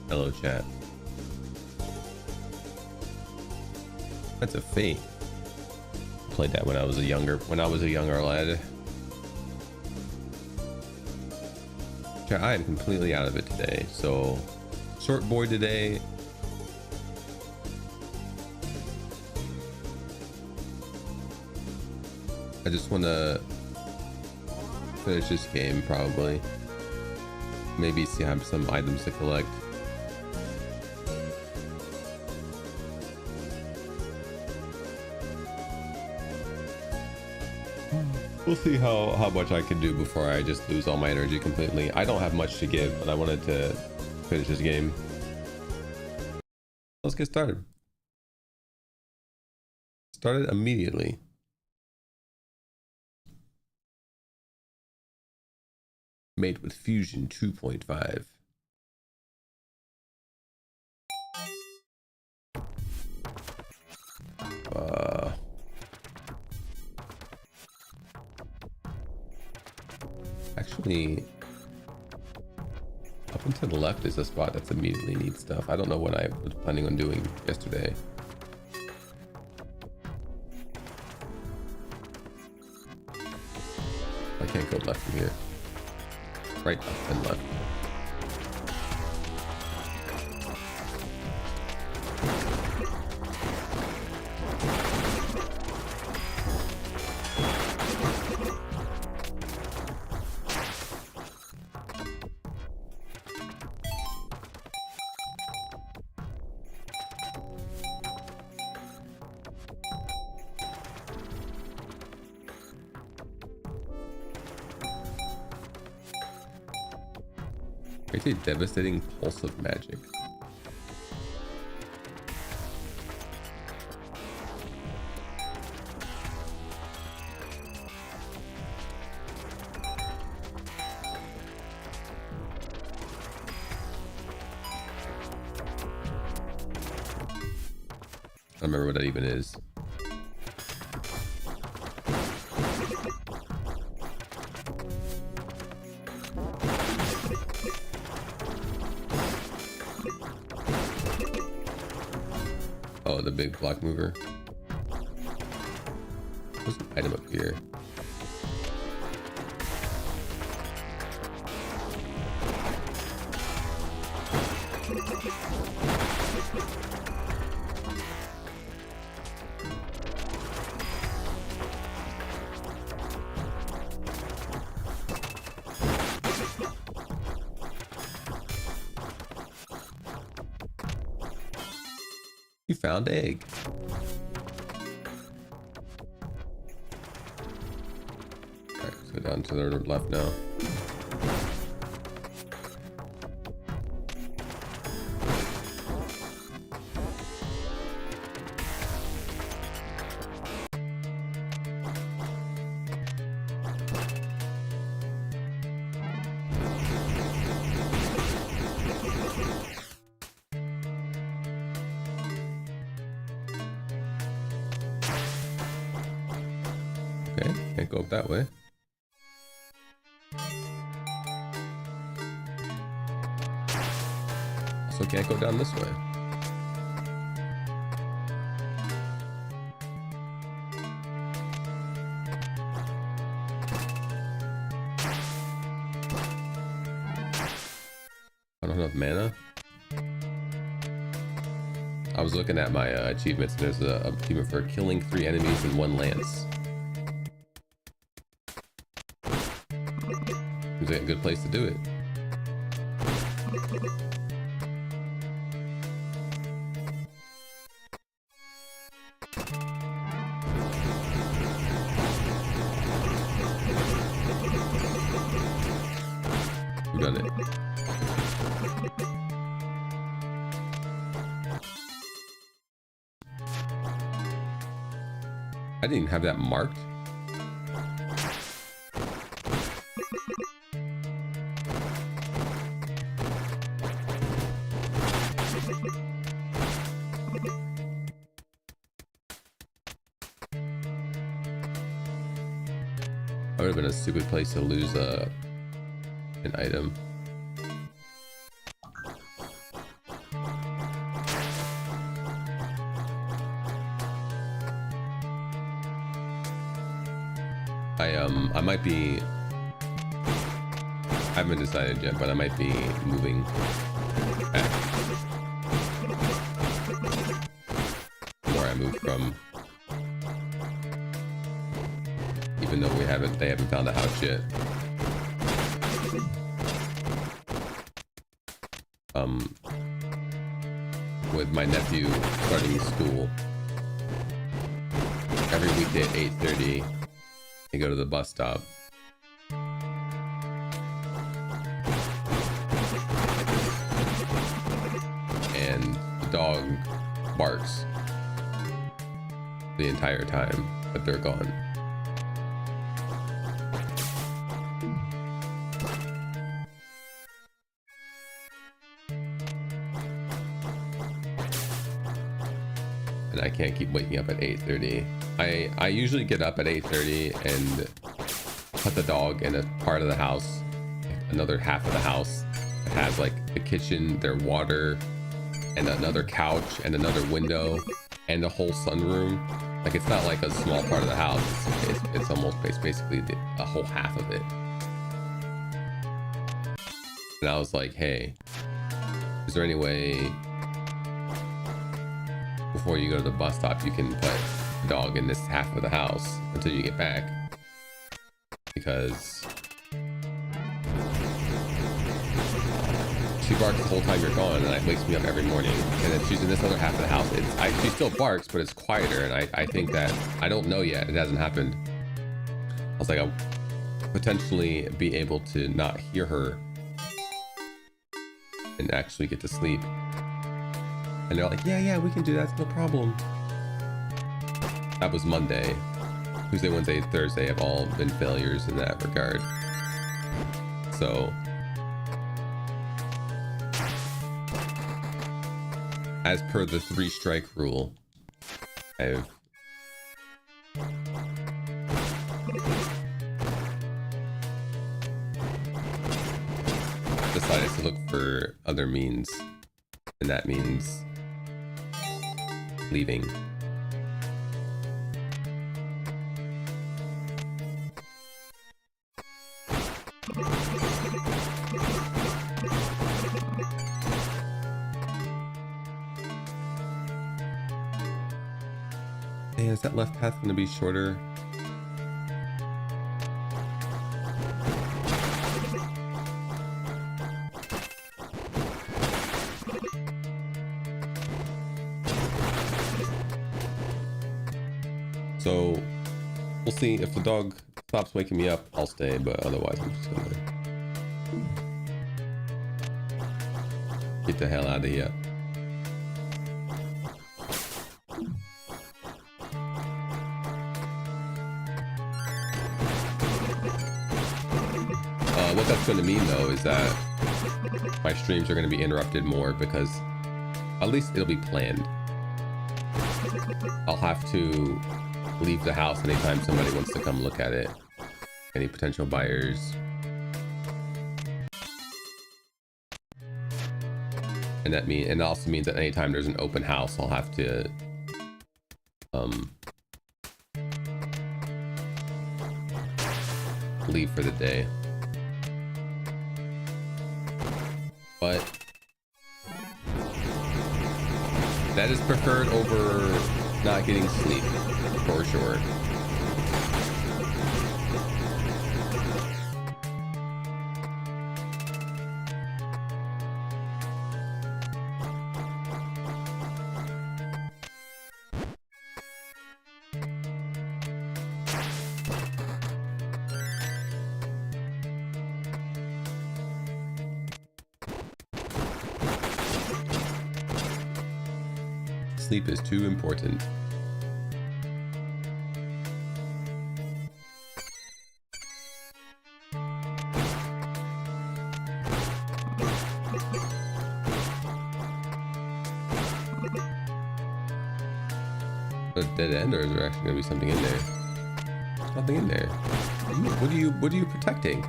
Hello, chat. That's a Fate. Played that when I was a younger lad. Chat, I am completely out of it today. So, short boy today. I just want to finish this game probably. Maybe see have some items to collect. We'll see how much I can do before I just lose all my energy completely. I don't have much to give, but I wanted to finish this game. Let's get started. Started immediately. Made with Fusion 2.5. Actually, up and to the left is a spot that's immediately needs stuff. I don't know what I was planning on doing yesterday. I can't go left from here. Right, up and left. It's a devastating pulse of magic. I don't remember what that even is. Oh, the big block mover. There's an item up here. You found egg. Alright, let's go down to the left now. Okay, can't go up that way. Also can't go down this way. I don't have enough mana. I was looking at my achievements, and there's a achievement for killing 3 enemies in 1 lance. Seems like a good place to do it. We've done it. I didn't even have that marked. That would have been a stupid place to lose an item. I might be, I haven't decided yet, but I might be moving back where I moved from, even though they haven't found a house yet. With my nephew starting school, every weekday at 8:30, I go to the bus stop. And the dog barks the entire time, but they're gone. And I can't keep waking up at 8:30. I usually get up at 8:30 and put the dog in a part of the house, another half of the house. It has like the kitchen, their water, and another couch, and another window, and a whole sunroom. Like, it's not like a small part of the house. It's almost basically a whole half of it. And I was like, hey, is there any way before you go to the bus stop you can put the dog in this half of the house until you get back? Because she barks the whole time you're gone, and it wakes me up every morning. And then she's in this other half of the house. She still barks, but it's quieter. And I think that, I don't know yet, it hasn't happened. I was like, I'll potentially be able to not hear her and actually get to sleep. And they're like, yeah, we can do that, no problem. That was Monday. Tuesday, Wednesday, Thursday have all been failures in that regard. So, as per the 3-strike rule, I've decided to look for other means, and that means leaving. Hey, is that left path going to be shorter? So we'll see. If the dog stops waking me up, I'll stay, but otherwise I'm just gonna get the hell out of here. What that's going to mean though is that my streams are going to be interrupted more, because at least it'll be planned. I'll have to leave the house anytime somebody wants to come look at it. Any potential buyers. And it also means that anytime there's an open house, I'll have to leave for the day. But that is preferred over not getting sleep, for sure. Sleep is too important. A dead end, or is there actually gonna be something in there? There's nothing in there. What are you protecting?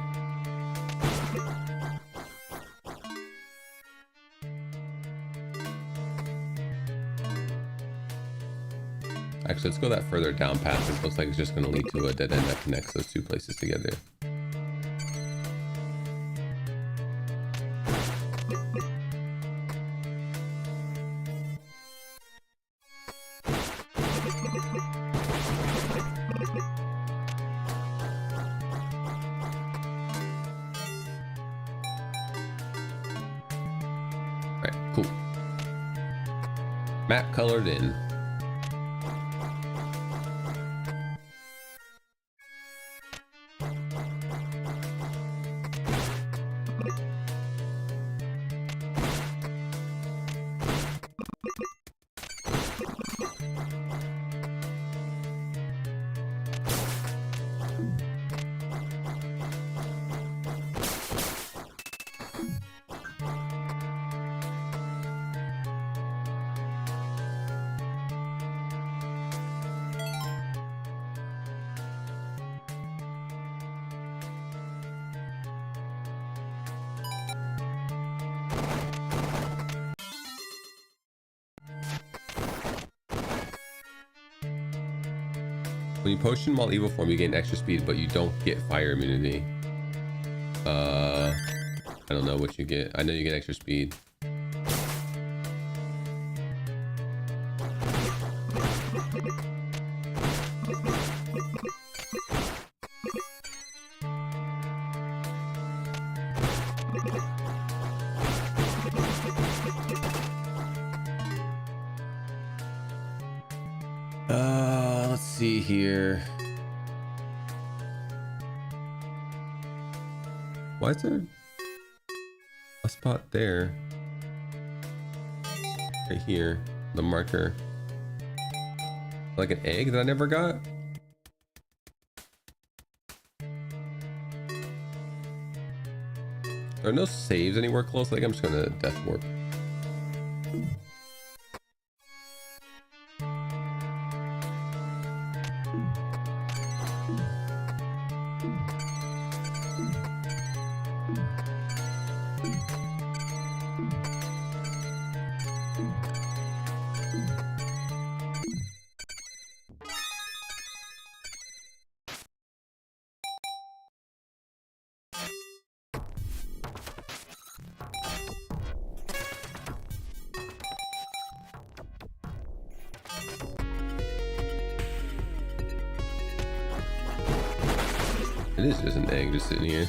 Actually, let's go that further down path. This looks like it's just going to lead to a dead end that connects those two places together. Alright, cool. Map colored in. When you potion while evil form, you gain extra speed, but you don't get fire immunity. I don't know what you get. I know you get extra speed. Let's see here. Why is there a spot there? Right here, the marker. Like an egg that I never got? There are no saves anywhere close. Like I'm just gonna death warp. It is just an egg just sitting here.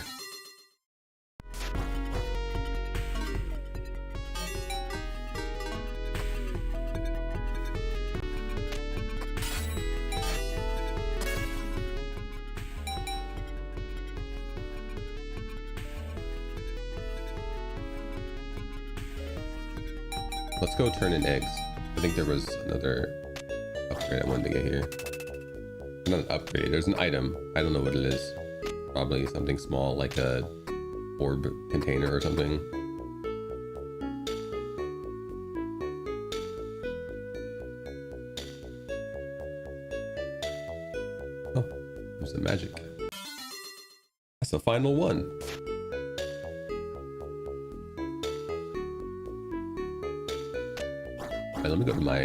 Let's go turn in eggs. I think there was another upgrade I wanted to get here. Not an upgrade, there's an item. I don't know what it is. Probably something small, like a orb container or something. Oh, there's the magic. That's the final one. Alright, let me go to my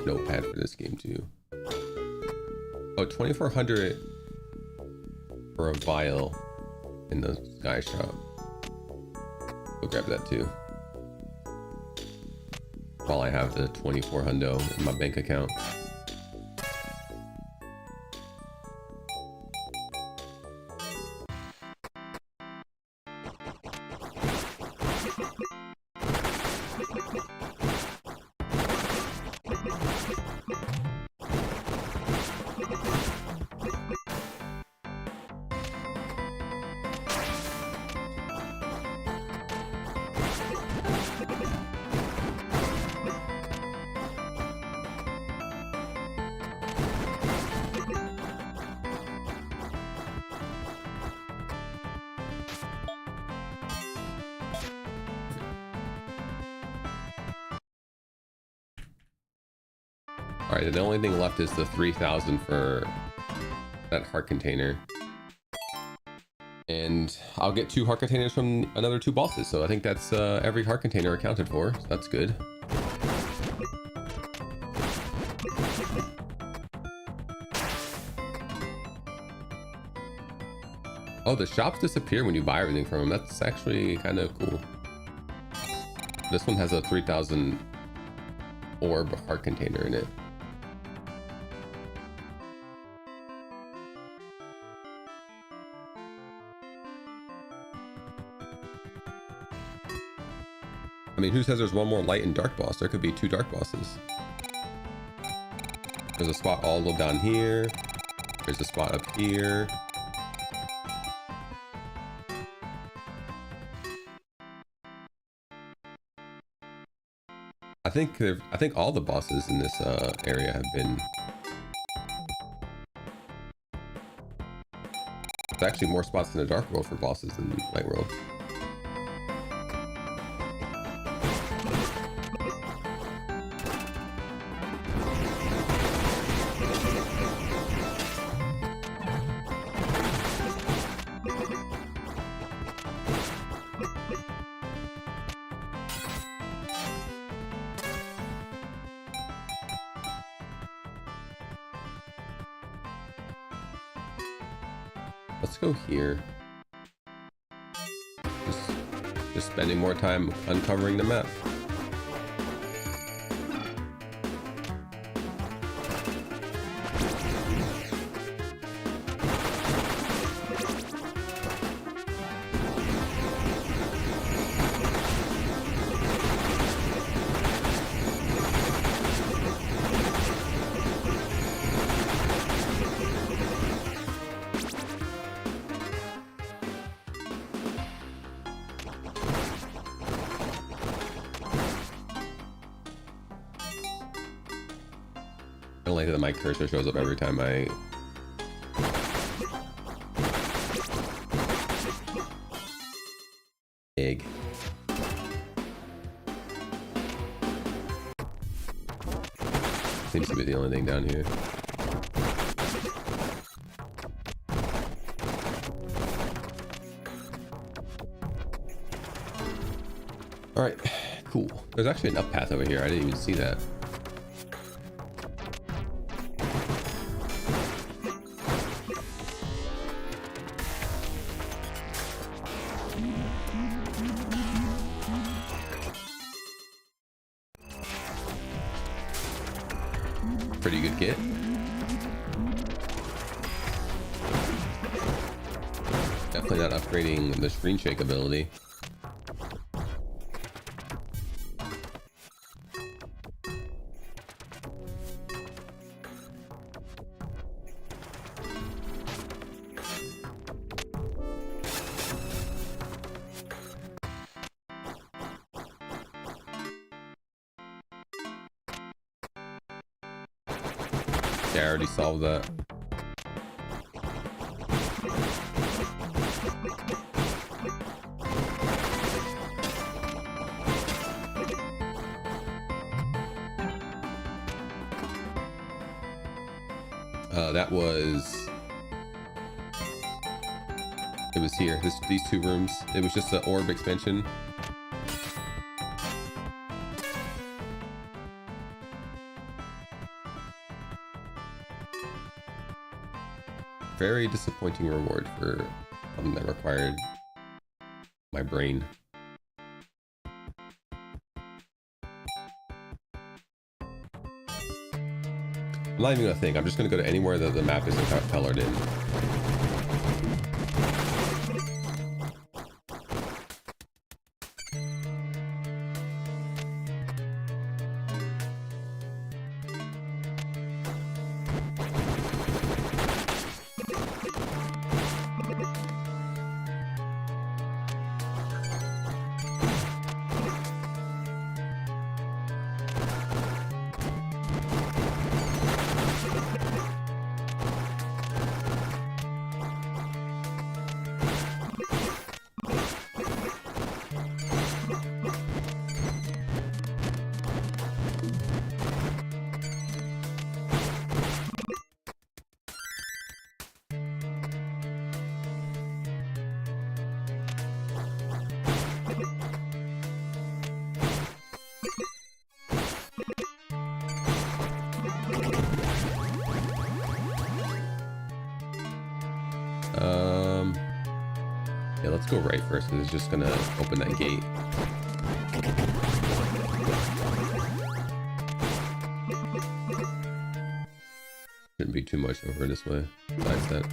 notepad for this game too. Oh, 2400 for a vial in the sky shop. Go grab that too. While I have the 2400 in my bank account. All right, the only thing left is the 3000 for that heart container. And I'll get 2 heart containers from another 2 bosses. So I think that's every heart container accounted for. So that's good. Oh, the shops disappear when you buy everything from them. That's actually kind of cool. This one has a 3,000 orb heart container in it. I mean, who says there's one more light and dark boss? There could be 2 dark bosses. There's a spot all the way down here. There's a spot up here. I think all the bosses in this area have been. There's actually more spots in the Dark World for bosses than Light World. Let's go here. Just spending more time uncovering the map. I don't like that my cursor shows up every time I... Egg. Seems to be the only thing down here. Alright, cool. There's actually an up path over here. I didn't even see that. Pretty good kit. Definitely not upgrading the screen shake ability. Yeah, I already solved that. That was... It was here. These 2 rooms. It was just the orb expansion. Very disappointing reward for something that required my brain. I'm not even gonna think. I'm just gonna go to anywhere that the map isn't colored in. Yeah, let's go right first because it's just gonna open that gate. Shouldn't be too much over this way. Besides that,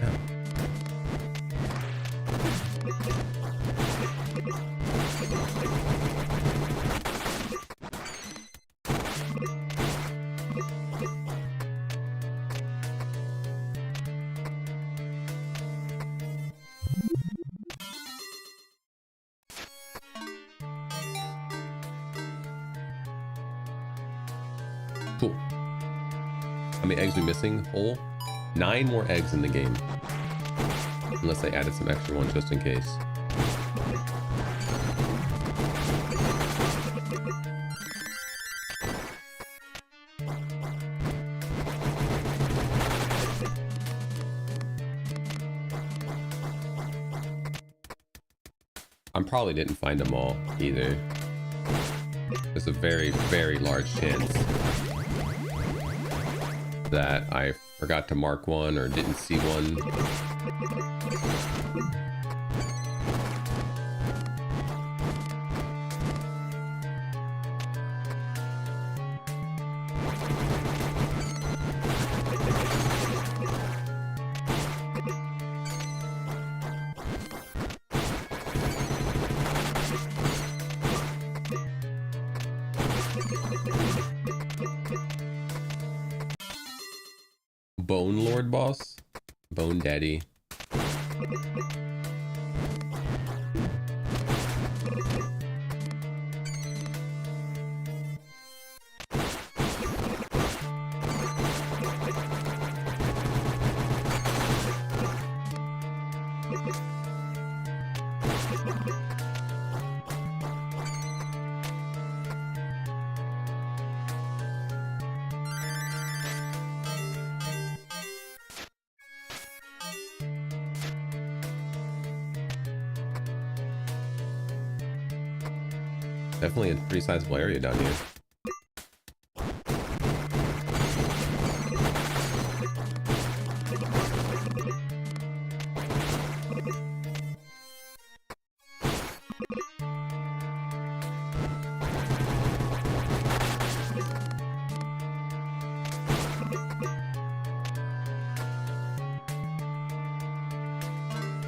cool. How many eggs are we missing? Whole? 9 more eggs in the game. Unless I added some extra ones just in case. I probably didn't find them all either. There's a very, very large chance that I forgot to mark one or didn't see one. Bone Lord boss? Bone Daddy. Definitely a pretty sizable area down here.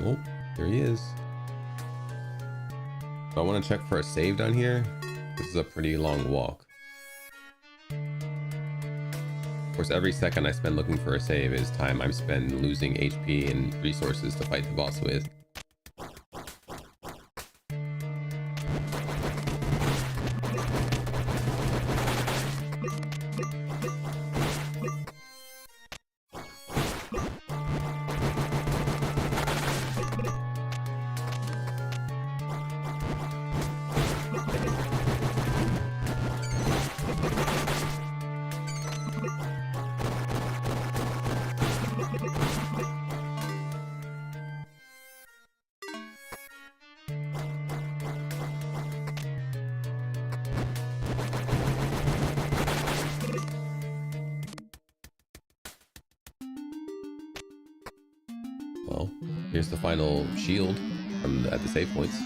Oh, there he is. I want to check for a save down here. This is a pretty long walk. Of course, every second I spend looking for a save is time I spend losing HP and resources to fight the boss with. Well, here's the final shield from at the save points.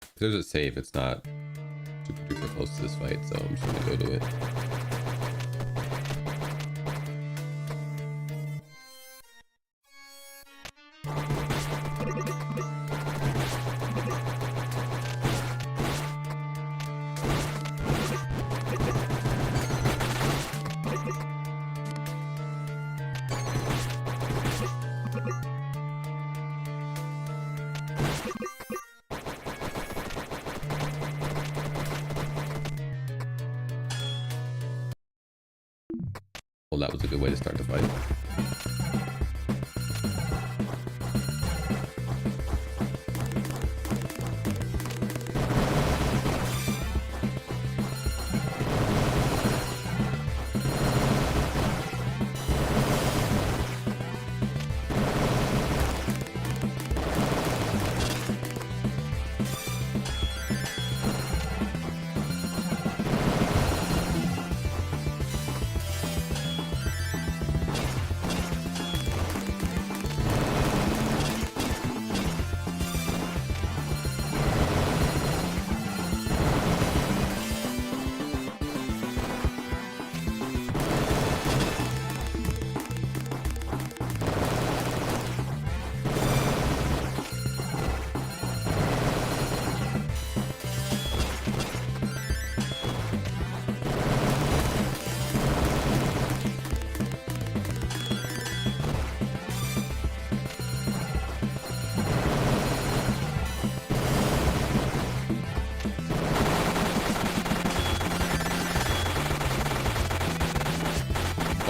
If there's a save, it's not super duper close to this fight, so I'm just gonna go to it. Well, that was a good way to start the fight.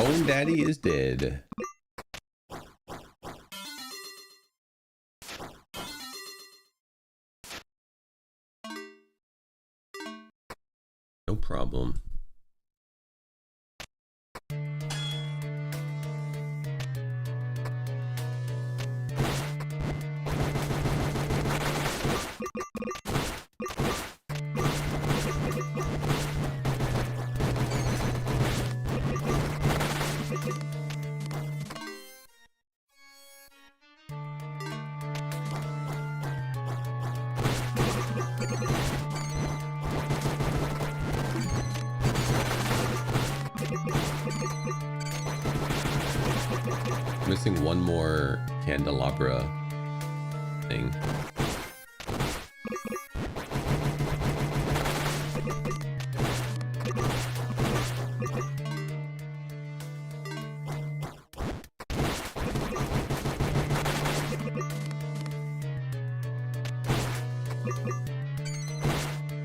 Bone Daddy is dead. No problem. Missing one more candelabra thing.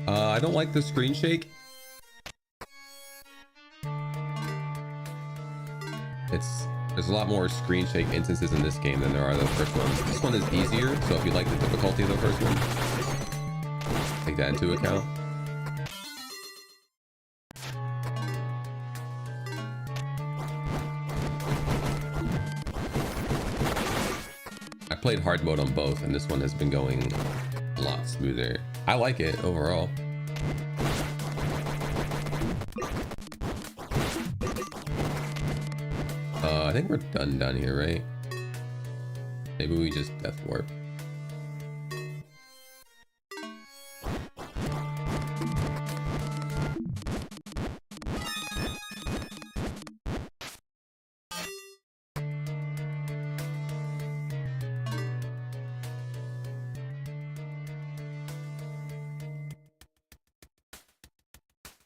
I don't like the screen shake. There's a lot more screen shake instances in this game than there are the first one. This one is easier, so if you like the difficulty of the first one, take that into account. I played hard mode on both, and this one has been going a lot smoother. I like it overall. I think we're done down here, right? Maybe we just death warp.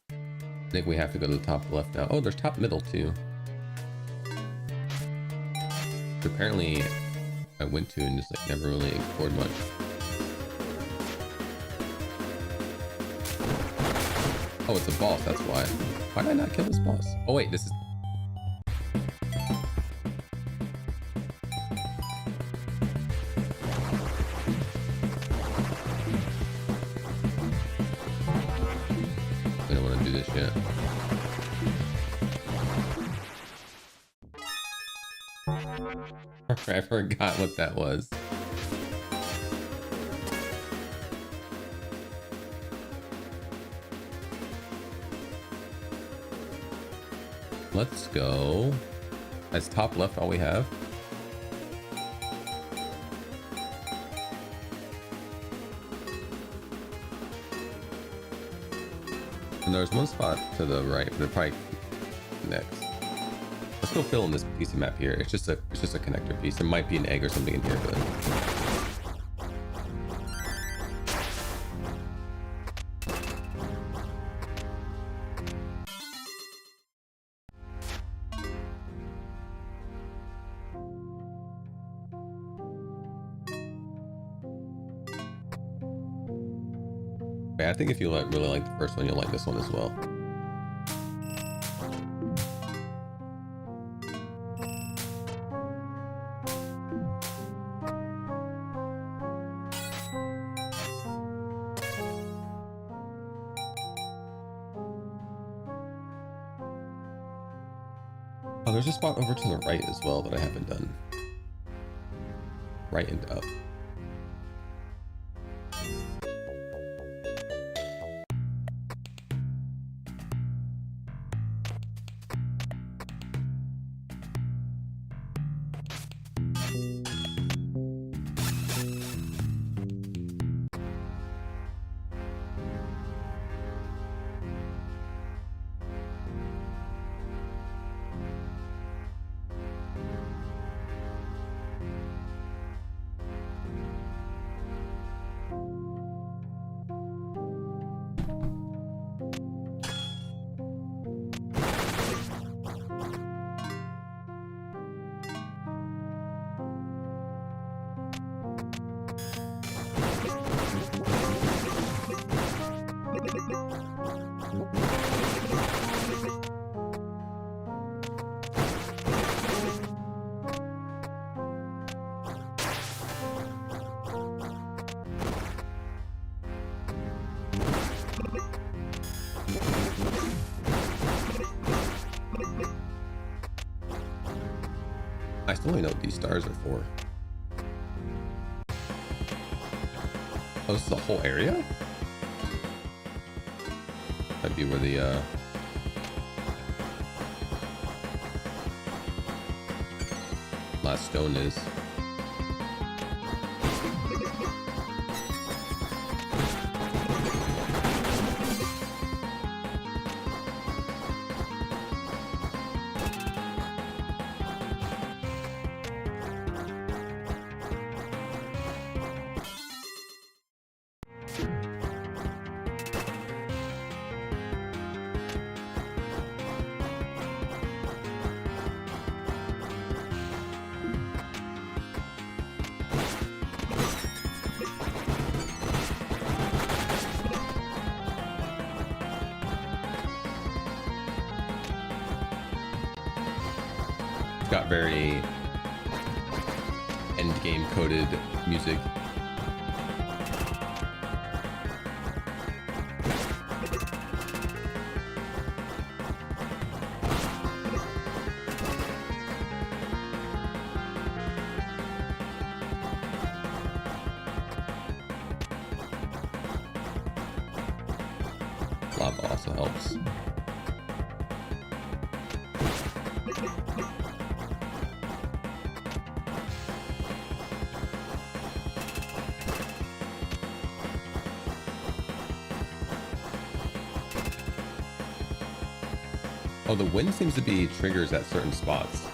I think we have to go to the top left now. Oh, there's top middle too. Apparently I went to and just like never really explored much. Oh, it's a boss, that's why. Why did I not kill this boss? Oh wait, this is... I don't want to do this yet. I forgot what that was. Let's go. As top left all we have? And there's one spot to the right, but it probably next. Let's go fill in this piece of map here. It's just a connector piece. There might be an egg or something in here, but I think if you really like the first one, you'll like this one as well. Oh, there's a spot over to the right as well that I haven't done. Right and up. still don't know what these stars are for. Oh, this is the whole area? Might be where the last stone is. Got very end game coded music. Lava also helps. Oh, the wind seems to be triggers at certain spots.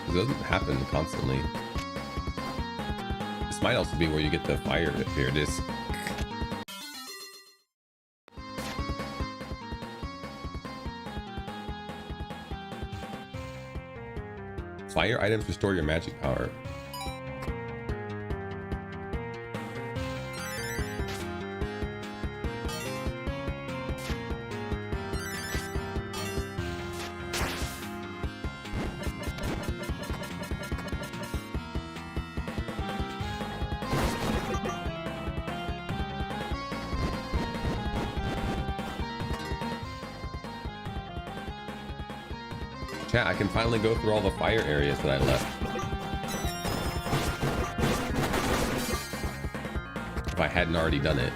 It doesn't happen constantly. This might also be where you get the fire. Here it is. Fire items restore your magic power. Chat, I can finally go through all the fire areas that I left. If I hadn't already done it.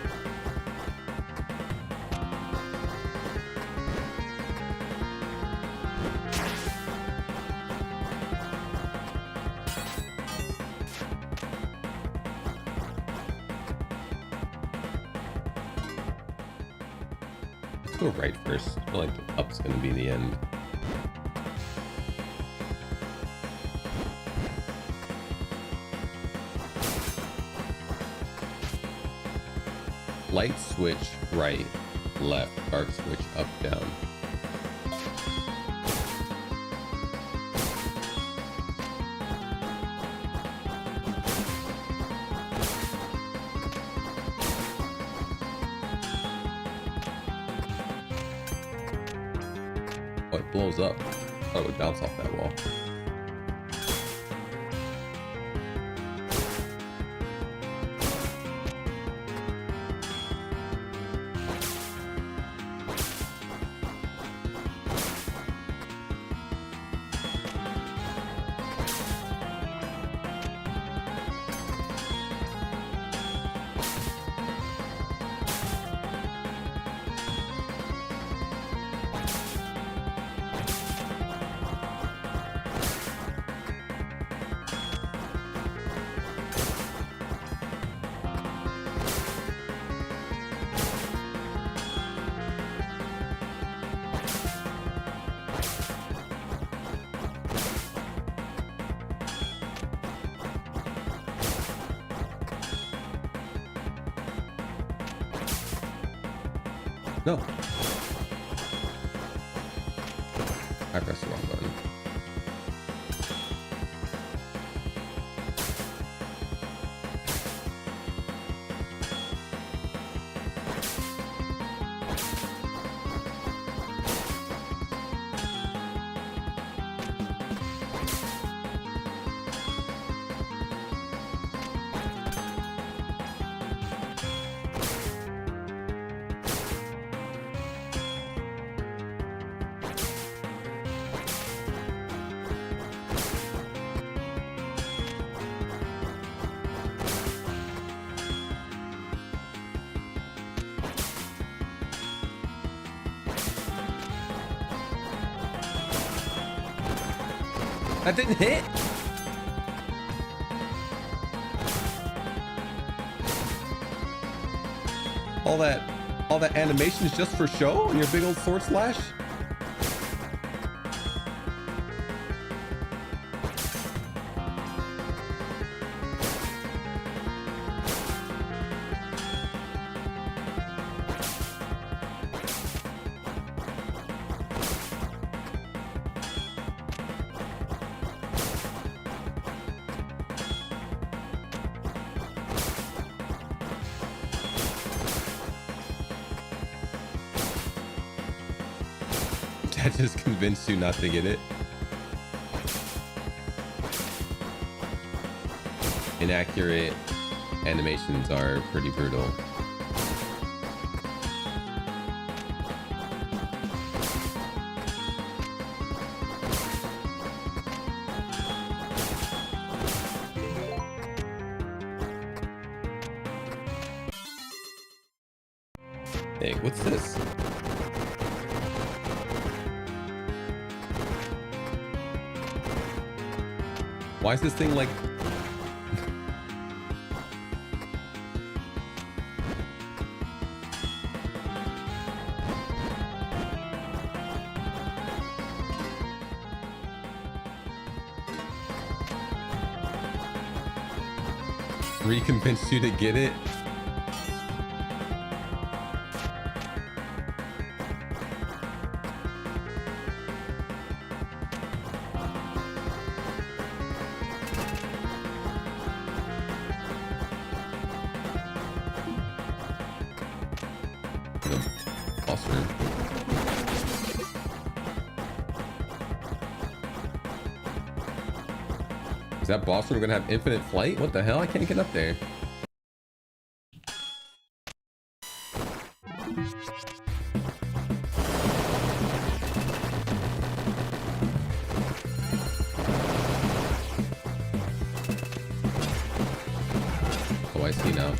Let's go right first. I feel like the up's gonna be the end. Light switch right, left, dark switch up, down. Oh, it blows up. Oh, it would bounce off that wall. No. I pressed the wrong button. That didn't hit. All that animation is just for show on your big old sword slash? That just convinced you not to get it. Inaccurate animations are pretty brutal. Hey, what's this? Why is this thing like... Reconvinced you to get it? Is that boss room gonna have infinite flight? What the hell? I can't get up there. Oh, I see now.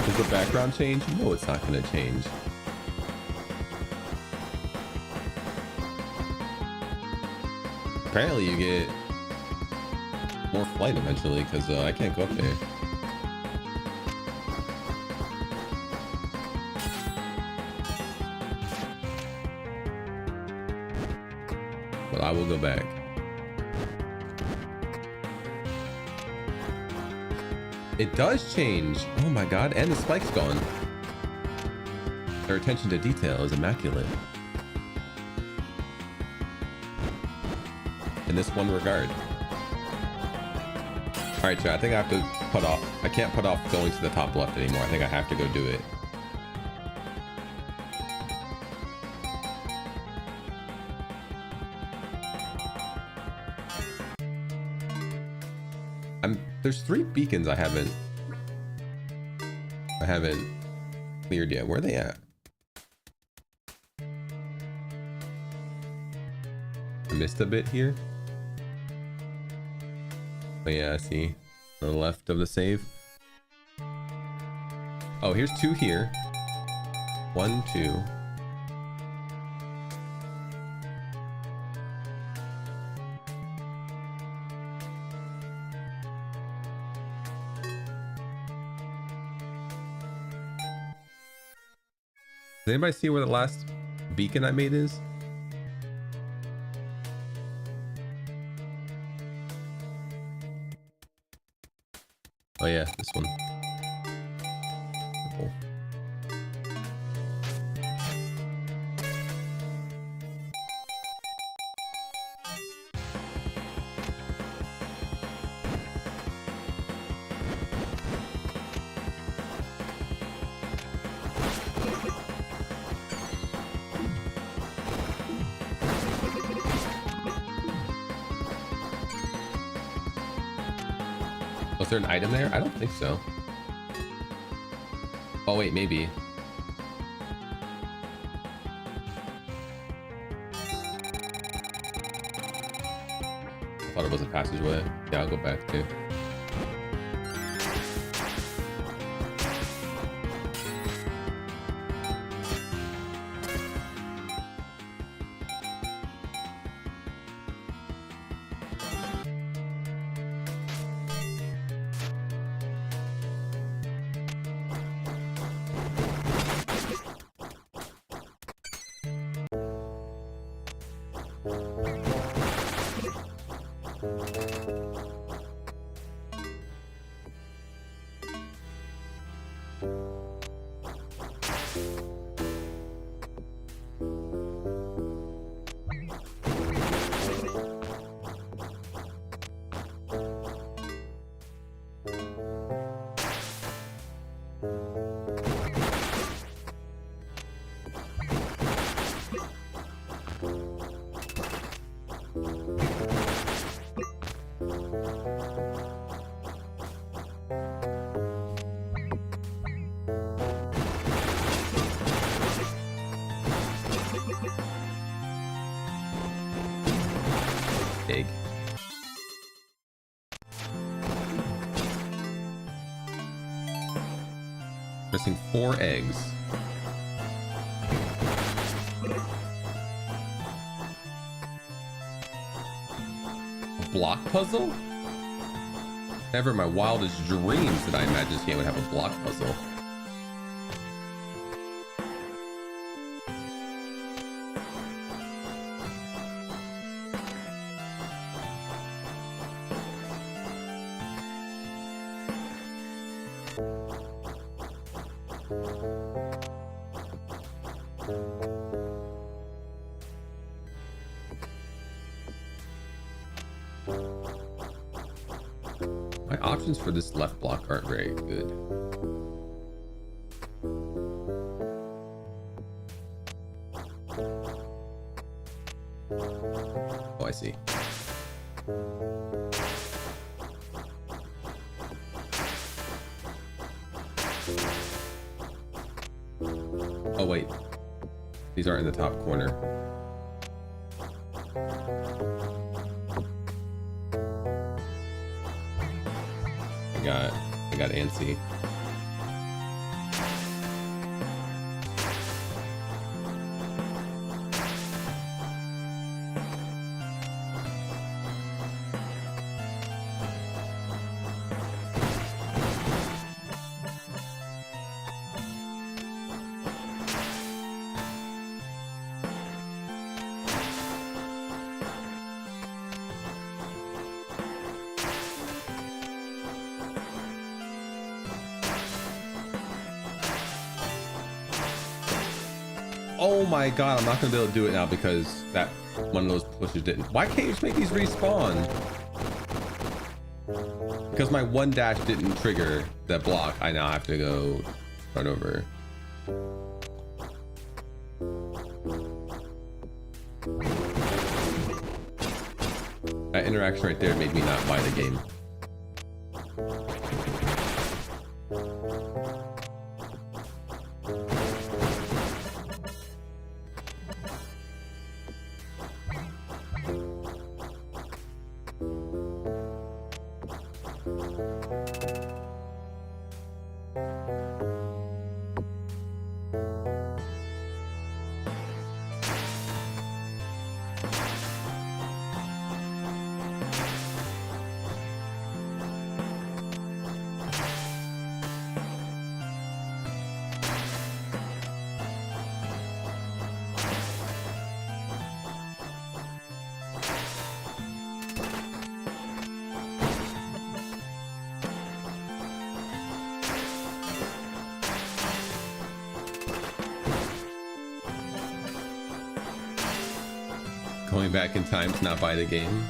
Does the background change? No, it's not going to change. Apparently you get more flight eventually because I can't go up there. But I will go back. It does change. Oh my god, and the spike's gone. Their attention to detail is immaculate. In this one regard. Alright, so I think I have to put off. I can't put off going to the top left anymore. I think I have to go do it. There's 3 beacons I haven't cleared yet. Where are they at? I missed a bit here. Oh yeah, I see. To the left of the save. Oh, here's 2 here. 1, 2. Does anybody see where the last beacon I made is? Oh yeah, this one. Cool. Was there an item there? I don't think so. Oh wait, maybe. I thought it was a passageway. Yeah, I'll go back too. Egg. Missing 4 eggs. A block puzzle? Never in my wildest dreams did I imagine this game would have a block puzzle. My options for this left block aren't very good. Oh, I see. Oh, wait. These aren't in the top corner. I got antsy. Oh my god, I'm not gonna be able to do it now because that one of those pushes didn't. Why can't you just make these respawn? Because my 1 dash didn't trigger that block, I now have to go run over. That interaction right there made me not buy the game. Going back in time to not buy the game.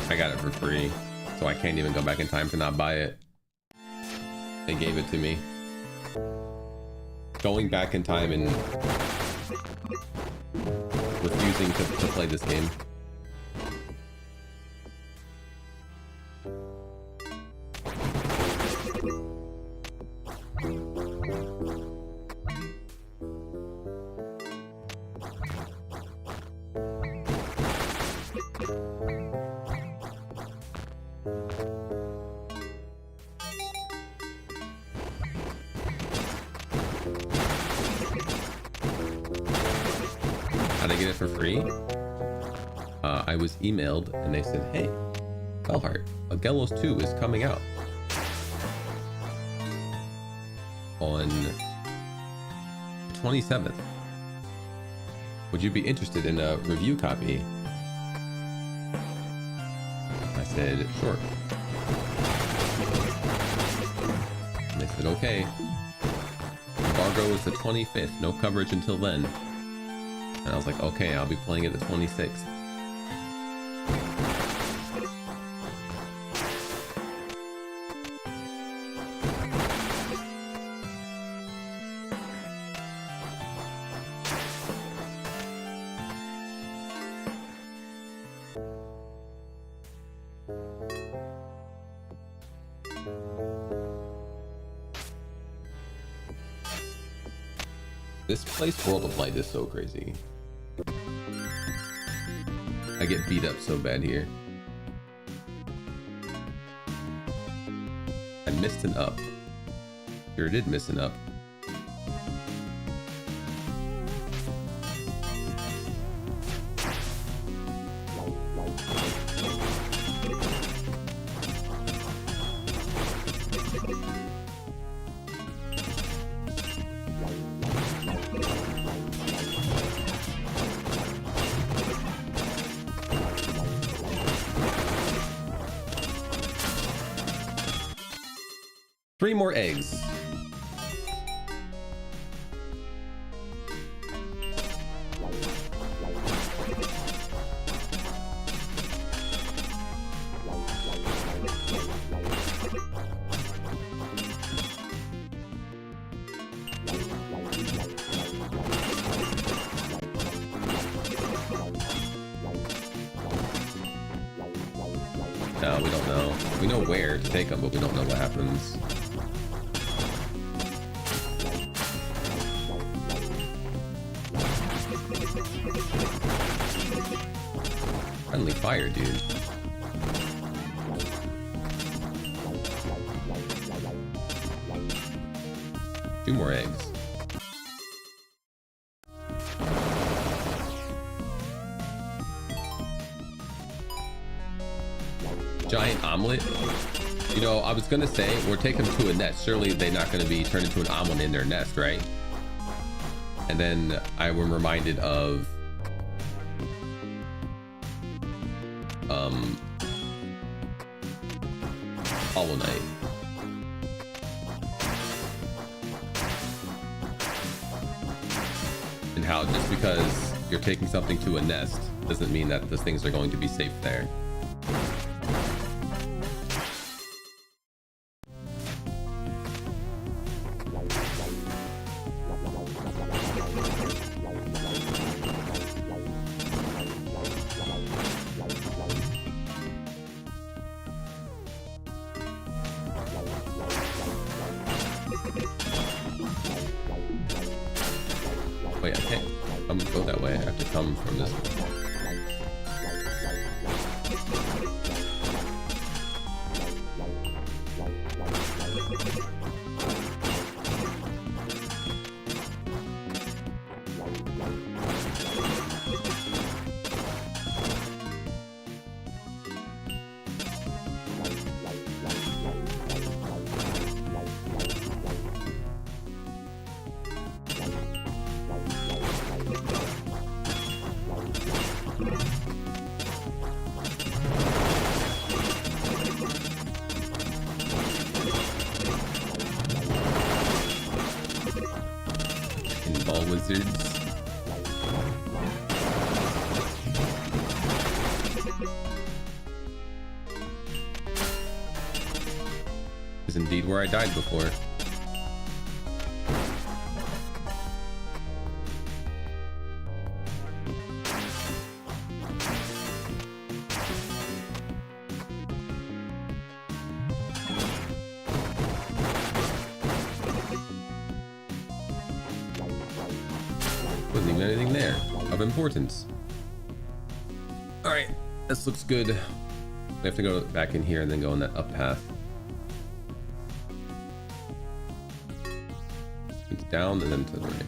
I got it for free, so I can't even go back in time to not buy it. They gave it to me. Going back in time and refusing to play this game. How'd I get it for free? I was emailed and they said, hey, Bellheart, Aggelos 2 is coming out on the 27th. Would you be interested in a review copy? I said, sure. And they said, okay. Embargo is the 25th, no coverage until then. And I was like, okay, I'll be playing it the 26th. This place, World of Light, is so crazy. I get beat up so bad here. I missed an up. Sure did miss an up. Three more eggs. No, we don't know. We know where to take them, but we don't know what happens. Friendly fire, dude. Two more eggs. Giant omelet. You know, I was gonna say we're taking them to a nest. Surely they're not gonna be turned into an omelet in their nest, right? And then I was reminded of Hollow Knight. And how just because you're taking something to a nest doesn't mean that those things are going to be safe there. Wait, I can't go that way. I have to come from this way. Ball wizards. indeed where I died before. Wasn't even anything there of importance. All right, this looks good. We have to go back in here and then go on that up path. It's down and then to the right.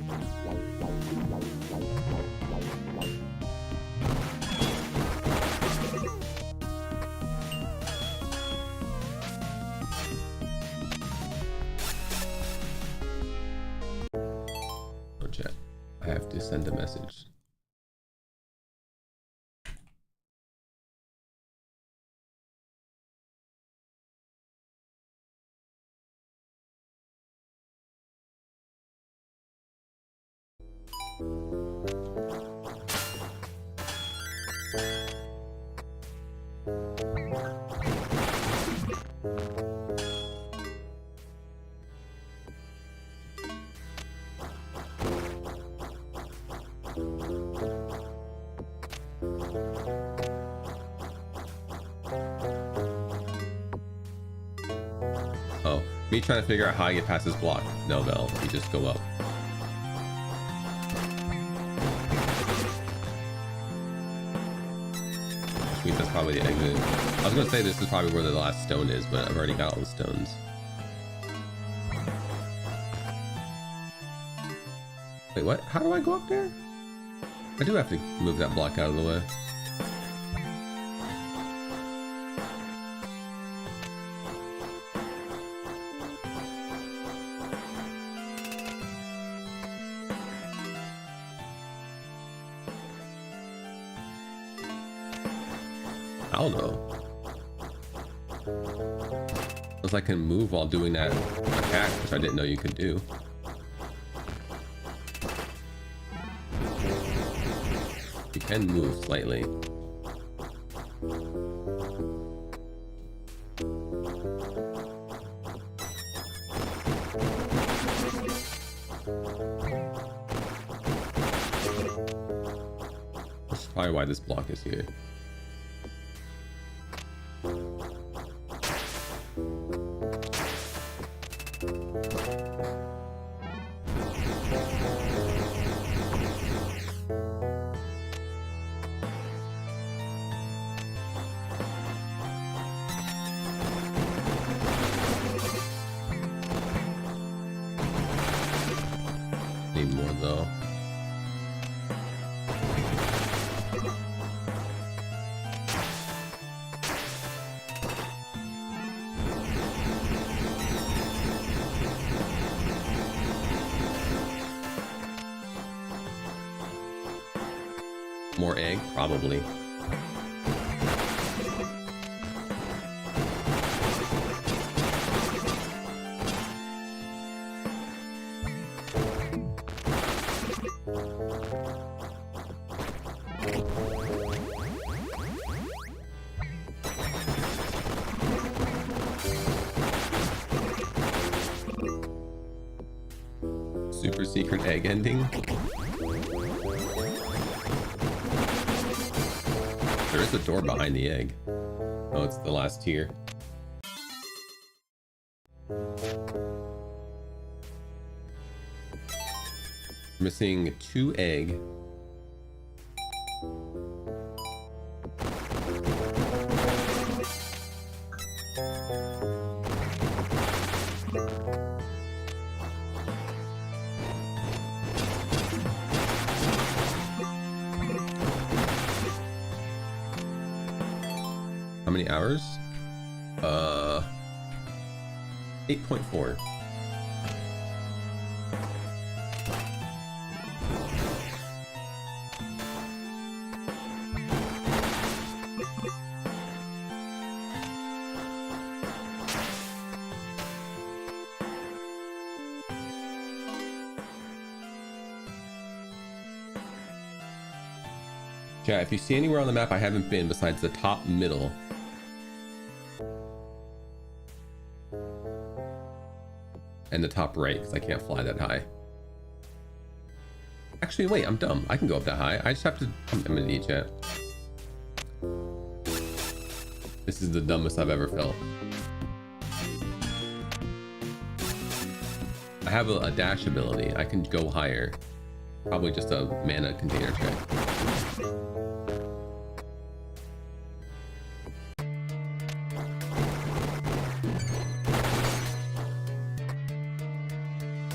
Oh, chat. I have to send a message. Oh, me trying to figure out how I get past this block. No, Vel, you just go up. I think that's probably the exit. I was gonna say this is probably where the last stone is, but I've already got all the stones. Wait, what? How do I go up there? I do have to move that block out of the way. I don't know. Unless I can move while doing that attack, which I didn't know you could do. You can move slightly. That's probably why this block is here. Need more though. More egg, probably. Super secret egg ending. There is a door behind the egg. Oh, it's the last tier. Missing 2 egg. How many hours? 8.4. Yeah, if you see anywhere on the map I haven't been besides the top middle, and the top right because I can't fly that high. Actually, wait, I'm dumb. I can go up that high. I just have to. I'm gonna need chat. This is the dumbest I've ever felt. I have a dash ability. I can go higher. Probably just a mana container check.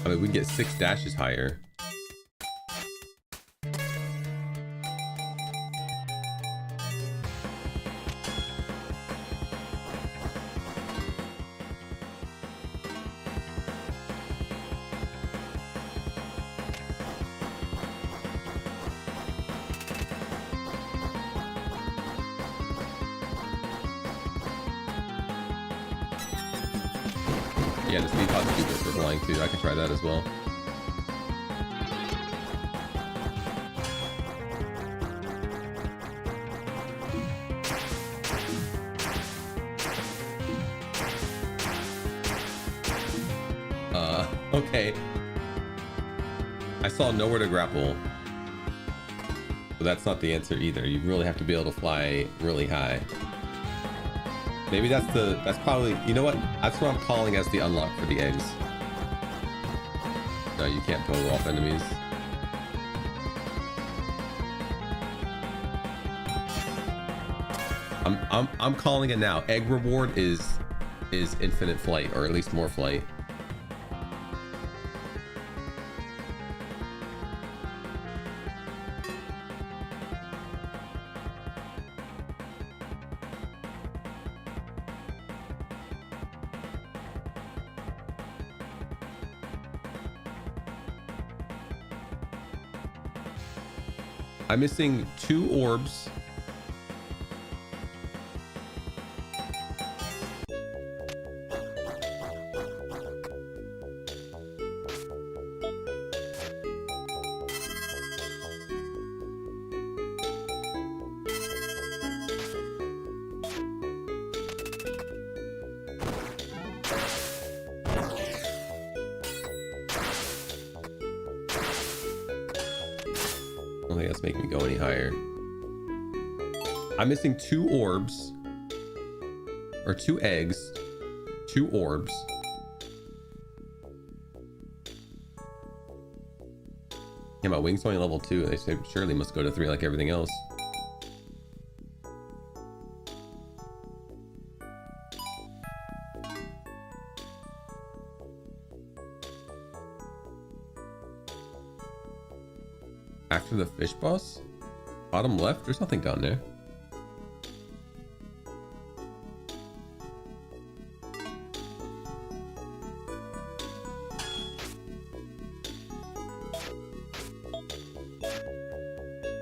I mean, we can get 6 dashes higher. Yeah, the speed pod's stupid for flying too. I can try that as well. Okay. I saw nowhere to grapple. But that's not the answer either. You really have to be able to fly really high. Maybe that's probably, you know what? That's what I'm calling as the unlock for the eggs. No, you can't throw off enemies. I'm calling it now. Egg reward is infinite flight, or at least more flight. I'm missing 2 orbs. Make me go any higher. I'm missing 2 orbs, or 2 eggs, 2 orbs. Yeah, my wing's only level 2. They say surely must go to 3 like everything else. After the fish boss? Bottom left? There's nothing down there.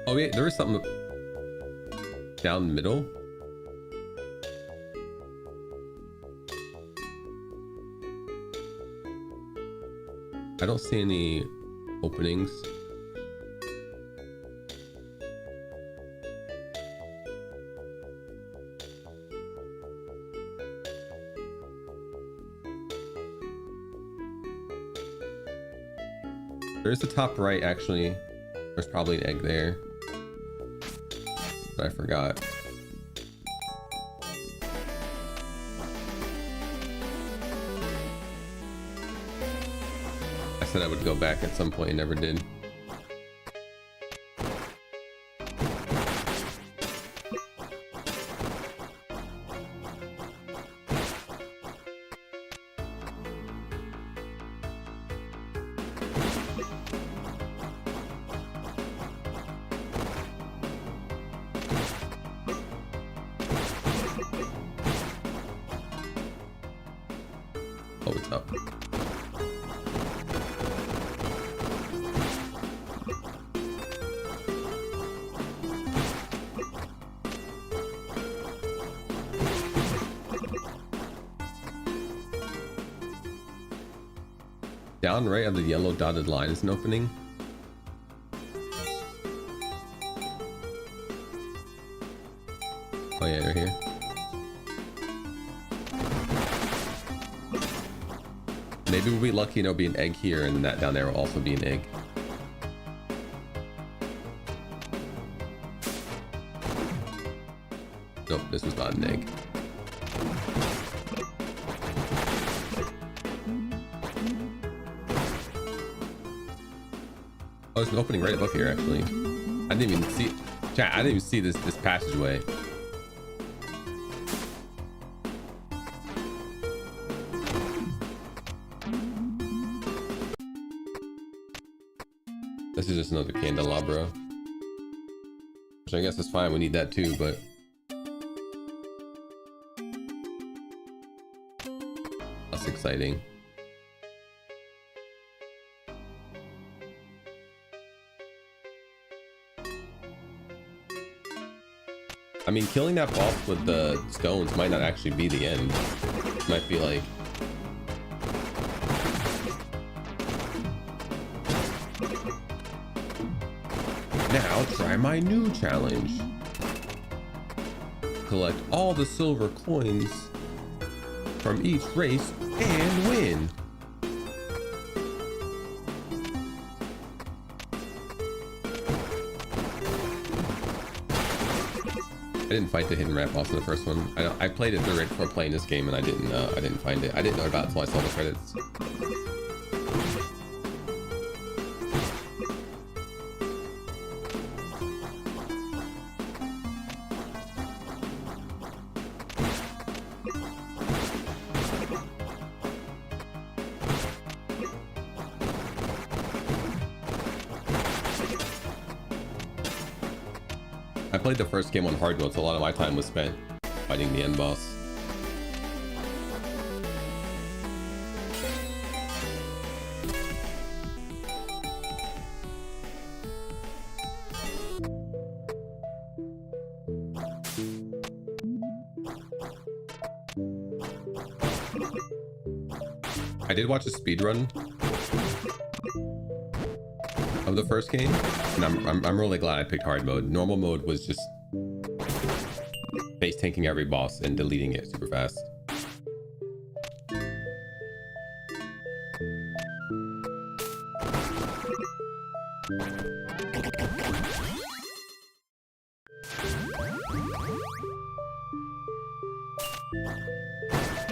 Oh wait, there is something down the middle. I don't see any openings. There's the top right, actually. There's probably an egg there. But I forgot. I said I would go back at some point and never did. Oh, it's up. Down right of the yellow dotted line is an opening. Oh yeah, right here. Maybe we'll be lucky and there'll be an egg here, and that down there will also be an egg. Nope, this was not an egg. Oh, there's an opening right above here, actually. I didn't even see, chat, I didn't even see this passageway. This is just another candelabra. Which I guess is fine, we need that too, but... That's exciting. I mean, killing that boss with the stones might not actually be the end. It might be like... Now try my new challenge. Collect all the silver coins from each race and win. I didn't fight the hidden rat boss in the first one. I played it right before playing this game, and I didn't find it. I didn't know about it until I saw the credits. I played the first game on hard mode, so a lot of my time was spent fighting the end boss. I did watch a speedrun of the first game, and I'm really glad I picked hard mode. Normal mode was just face tanking every boss and deleting it super fast.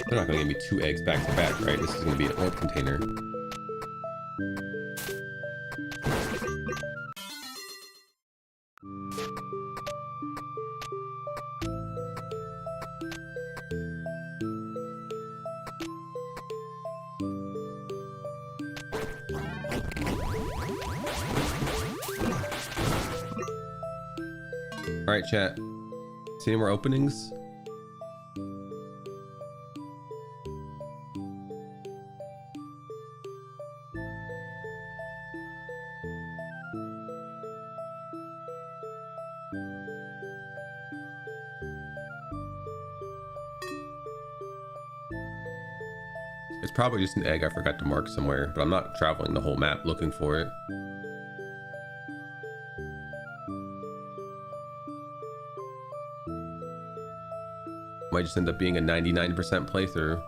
They're not gonna give me 2 eggs back to back, right? This is gonna be an orb container. All right, chat. See any more openings? It's probably just an egg I forgot to mark somewhere, but I'm not traveling the whole map looking for it. Might just end up being a 99% playthrough.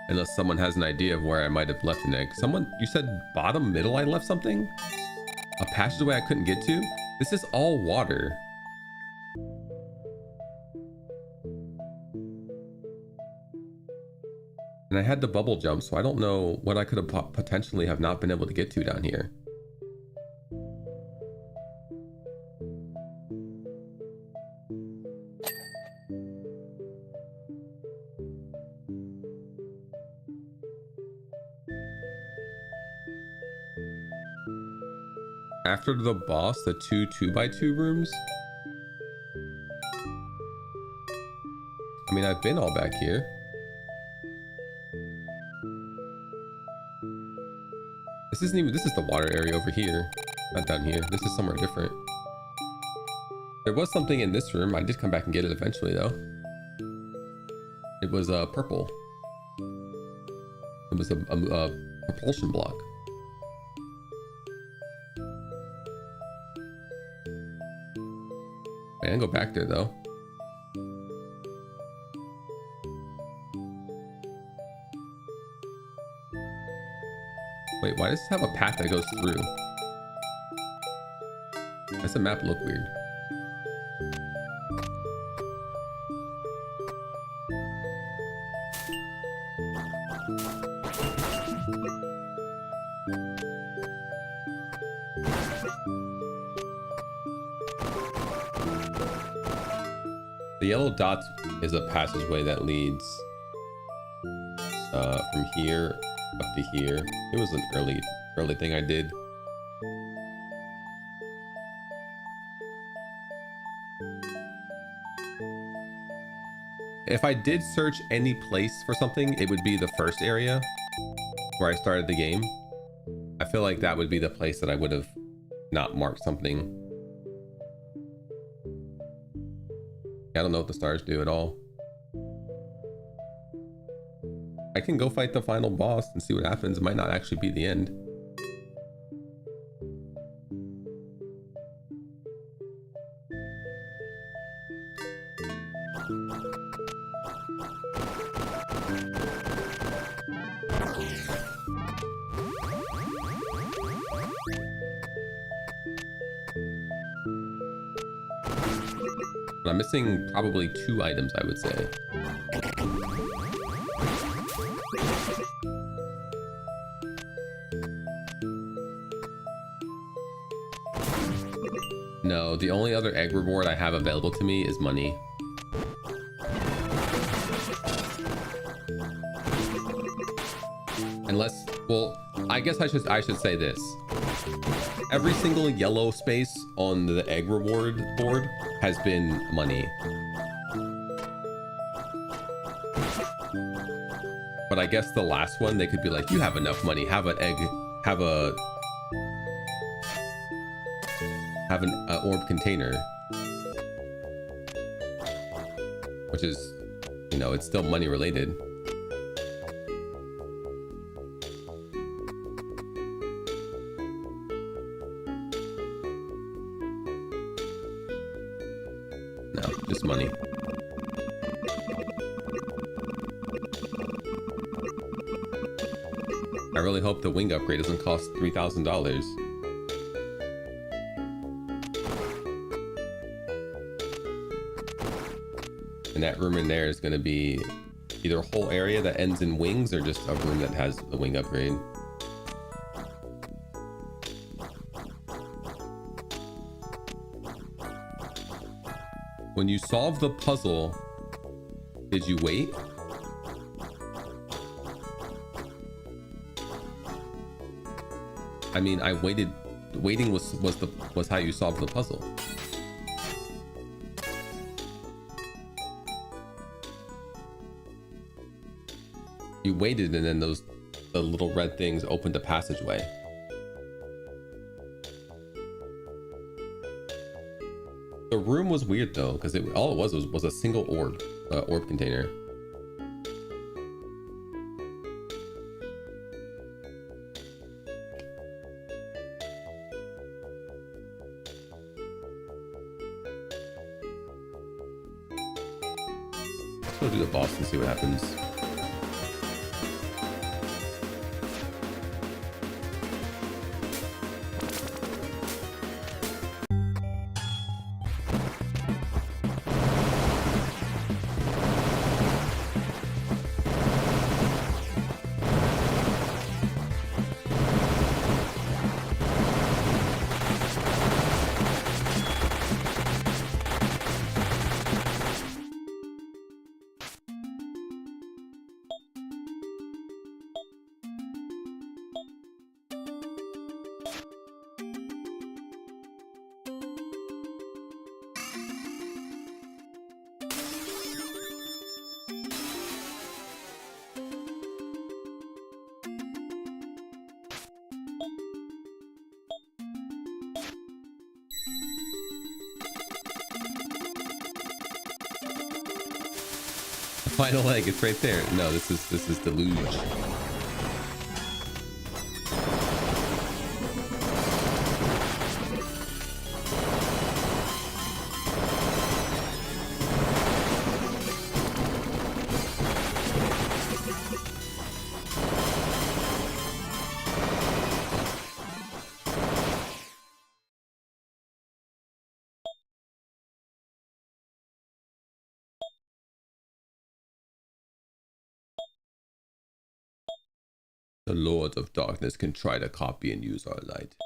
Unless someone has an idea of where I might have left an egg. Someone, you said bottom middle I left something? A passageway I couldn't get to? This is all water. And I had the bubble jump, so I don't know what I could have potentially have not been able to get to down here. After the boss, the 2 2x2 rooms? I mean, I've been all back here. This isn't even, this is the water area over here. Not down here. This is somewhere different. There was something in this room. I did come back and get it eventually though. It was purple. It was a propulsion block. I can go back there though. Wait, why does this have a path that goes through? Does the map look weird? The yellow dot is a passageway that leads from here up to here. It was an early thing I did. If I did search any place for something, it would be the first area where I started the game. I feel like that would be the place that I would have not marked something. I don't know what the stars do at all. I can go fight the final boss and see what happens. It might not actually be the end. But I'm missing probably 2 items, I would say. No, the only other egg reward I have available to me is money. Unless, well, I guess I should say this. Every single yellow space on the egg reward board has been money. But I guess the last one, they could be like, you have enough money, have an egg, have an orb container. Which is, you know, it's still money related. No, just money. I really hope the wing upgrade doesn't cost $3,000. And that room in there is going to be either a whole area that ends in wings or just a room that has the wing upgrade. When you solve the puzzle, did you wait? I mean, I waited. Waiting was how you solved the puzzle. You waited, and then the little red things opened a passageway. The room was weird though, because all it was a single orb container. Let's go do the boss and see what happens. Final egg, it's right there. No, this is deluge. The Lords of Darkness can try to copy and use our light.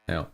Now.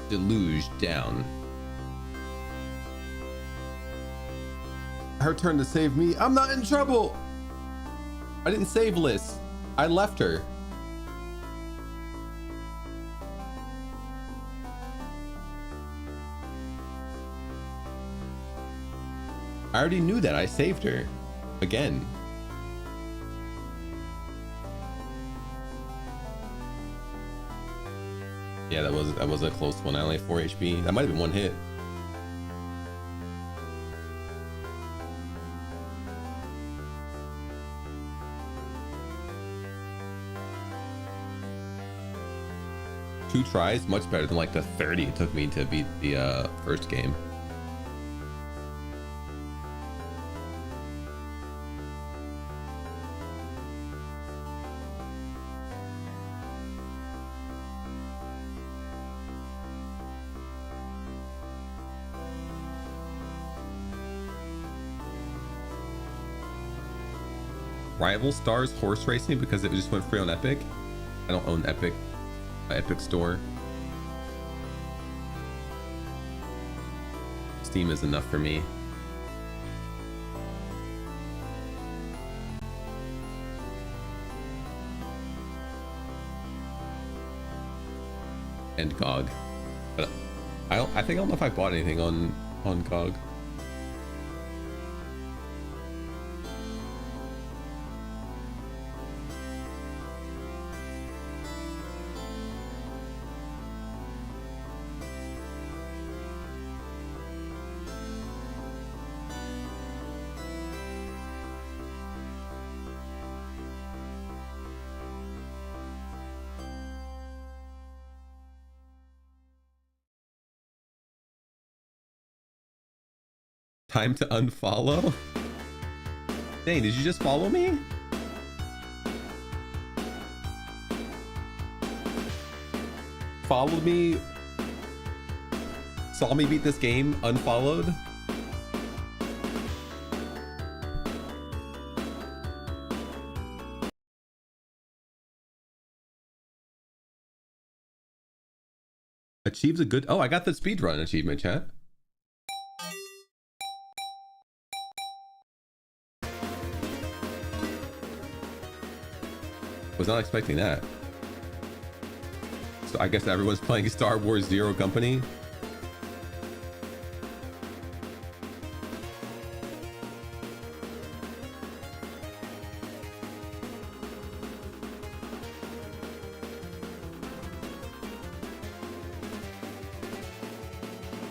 Deluge down. Her turn to save me. I'm not in trouble. I didn't save Liz. I left her. I already knew that. I saved her. Again. Yeah, that was a close one. I only have 4 HP. That might have been one hit. Two tries, much better than like the 30 it took me to beat the first game. Rival Stars horse racing because it just went free on Epic. I don't own Epic. Epic Store. Steam is enough for me. And GOG. But I think I don't know if I bought anything on GOG. Time to unfollow? Dang, did you just follow me? Followed me? Saw me beat this game, unfollowed? Achieves a good... Oh, I got the speedrun achievement, chat. Was not expecting that. So I guess everyone's playing Star Wars Zero Company.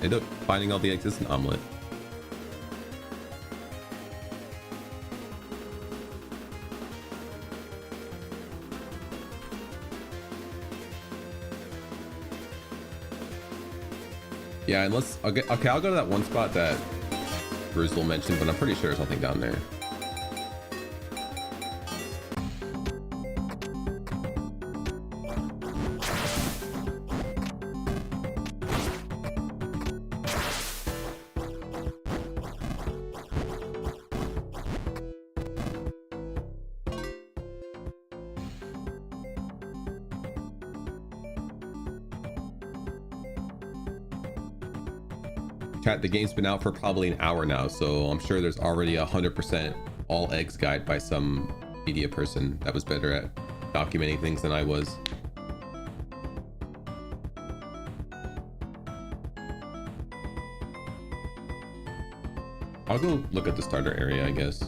End up finding all the eggs. It's an omelet. Yeah, unless okay, I'll go to that one spot that Bruce will mention, but I'm pretty sure there's nothing down there. Chat, the game's been out for probably an hour now, so I'm sure there's already 100% all eggs guide by some media person that was better at documenting things than I was. I'll go look at the starter area, I guess.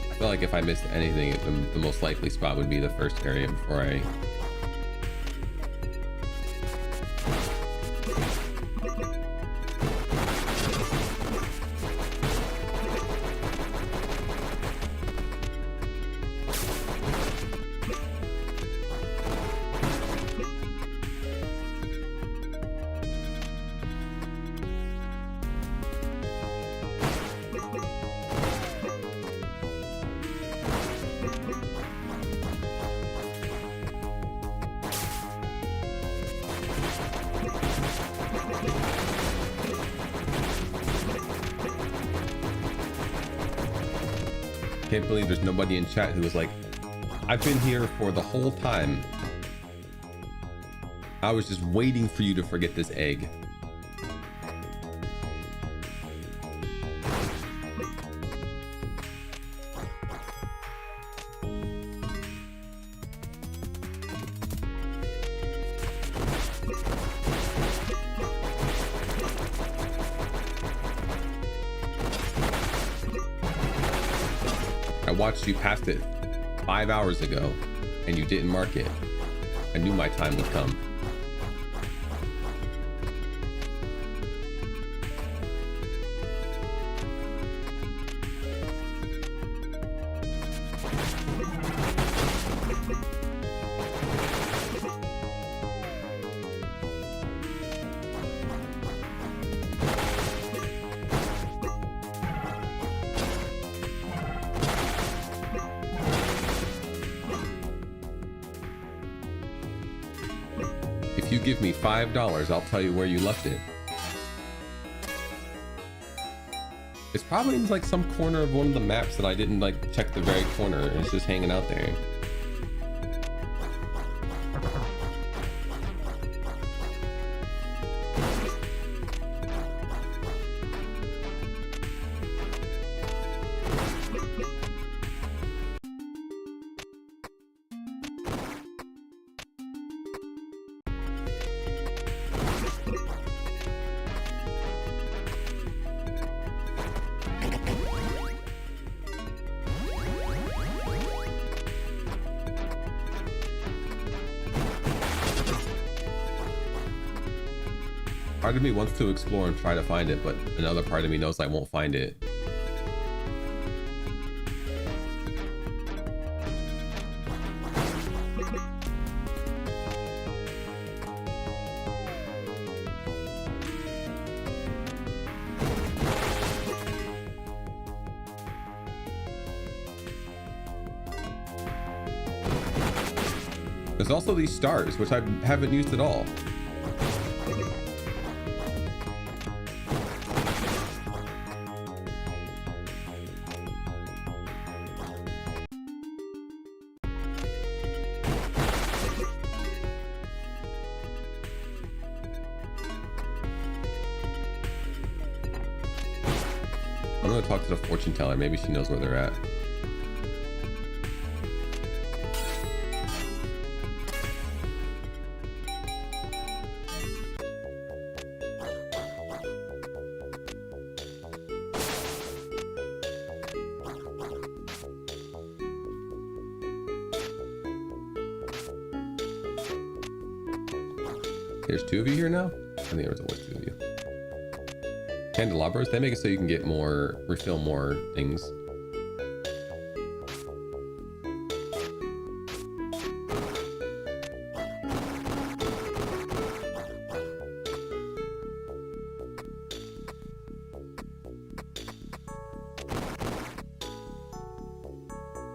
I feel like if I missed anything, the most likely spot would be the first area before I... Can't believe there's nobody in chat who was like, I've been here for the whole time. I was just waiting for you to forget this egg. I watched you past it 5 hours ago and you didn't mark it. I knew my time would come. If you give me $5, I'll tell you where you left it. It's probably in like some corner of one of the maps that I didn't like check the very corner. It's just hanging out there. Part of me wants to explore and try to find it, but another part of me knows I won't find it. There's also these stars, which I haven't used at all. I'm gonna talk to the fortune teller. Maybe she knows where they're at. There's 2 of you here now? I think there was always 2 of you. Candelabras, they make it so you can get more, refill more things.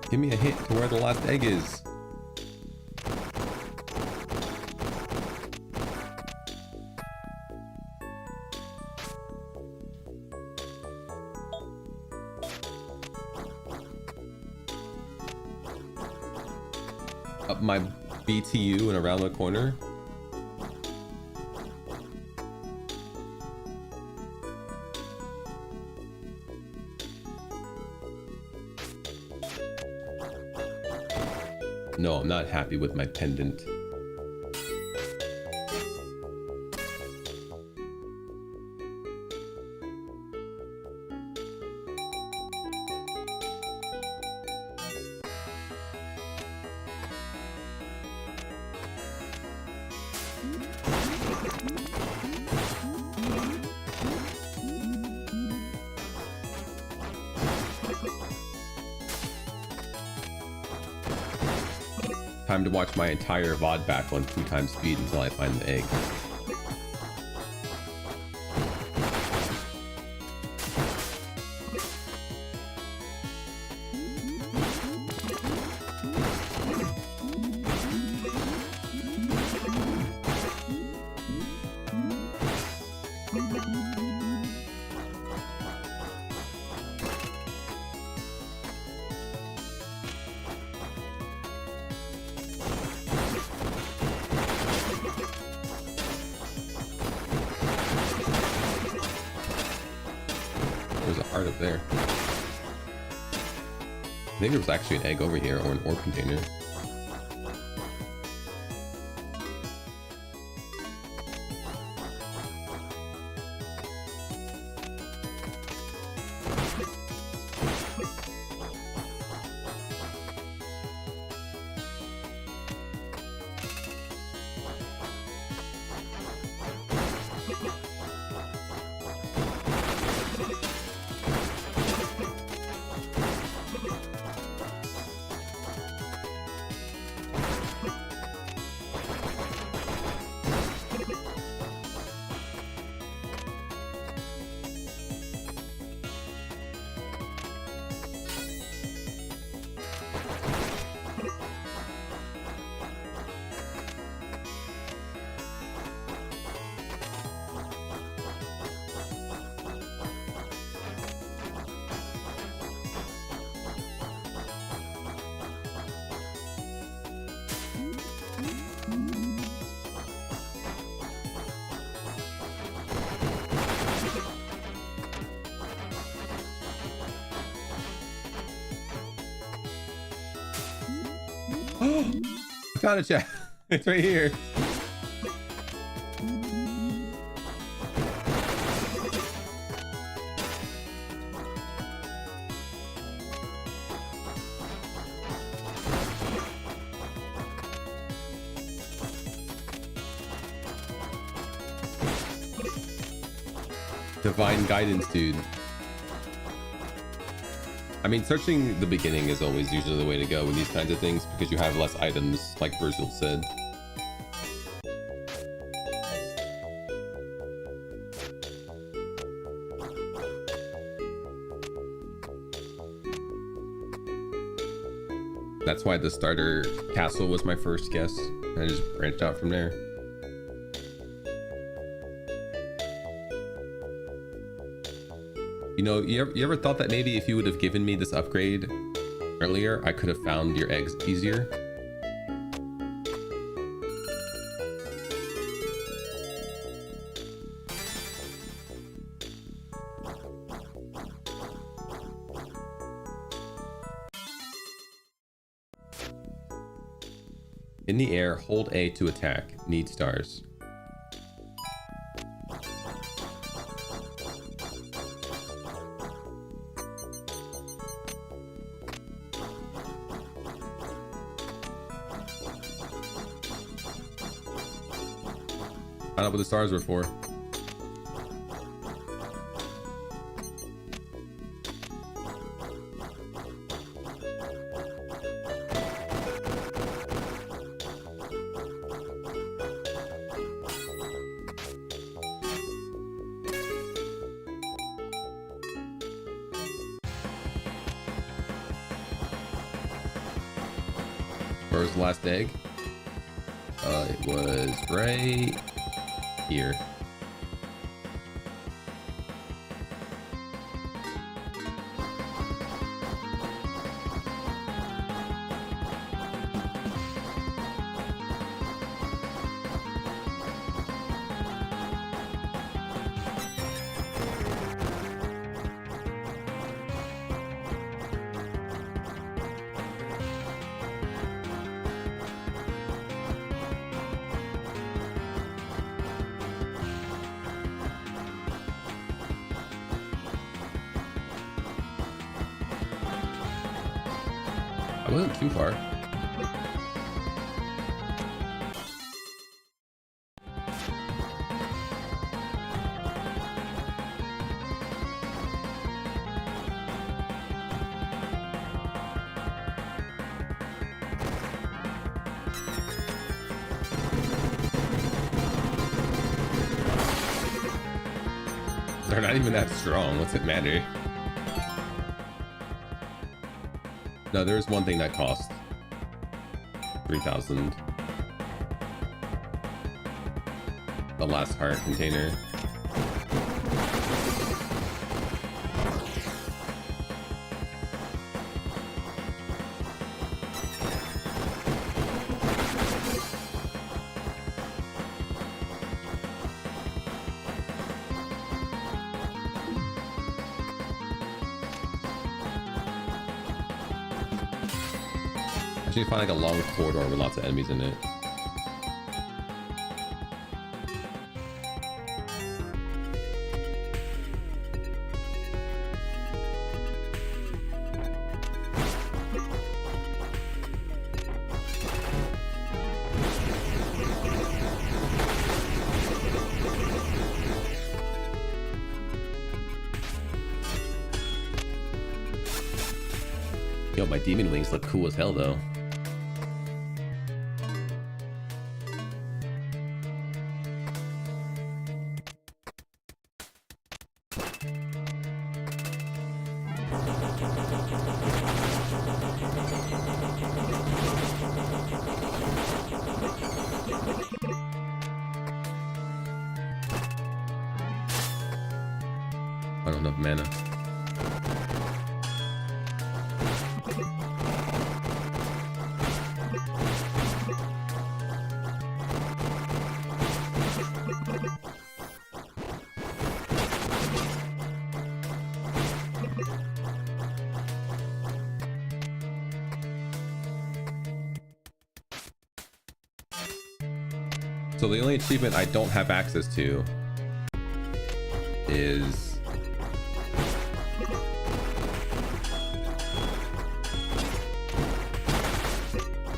Give me a hint to where the last egg is. Up my BTU and around the corner. No, I'm not happy with my pendant. Time to watch my entire VOD back on 2 times speed until I find the egg. There's a heart up there. I think there was actually an egg over here or an ore container. I found it, chat. It's right here. Divine guidance, dude. I mean, searching the beginning is always usually the way to go with these kinds of things because you have less items, like Virgil said. That's why the starter castle was my first guess. And I just branched out from there. You know, you ever thought that maybe if you would have given me this upgrade earlier, I could have found your eggs easier? In the air, hold A to attack. Need stars. Find out what the stars were for. Where was the last egg? It was right here. I wasn't too far. They're not even that strong. What's it matter? No, there's one thing that cost 3,000. The last heart container. You find like a long corridor with lots of enemies in it. Yo, my demon wings look cool as hell though. I don't have enough mana. So the only achievement I don't have access to is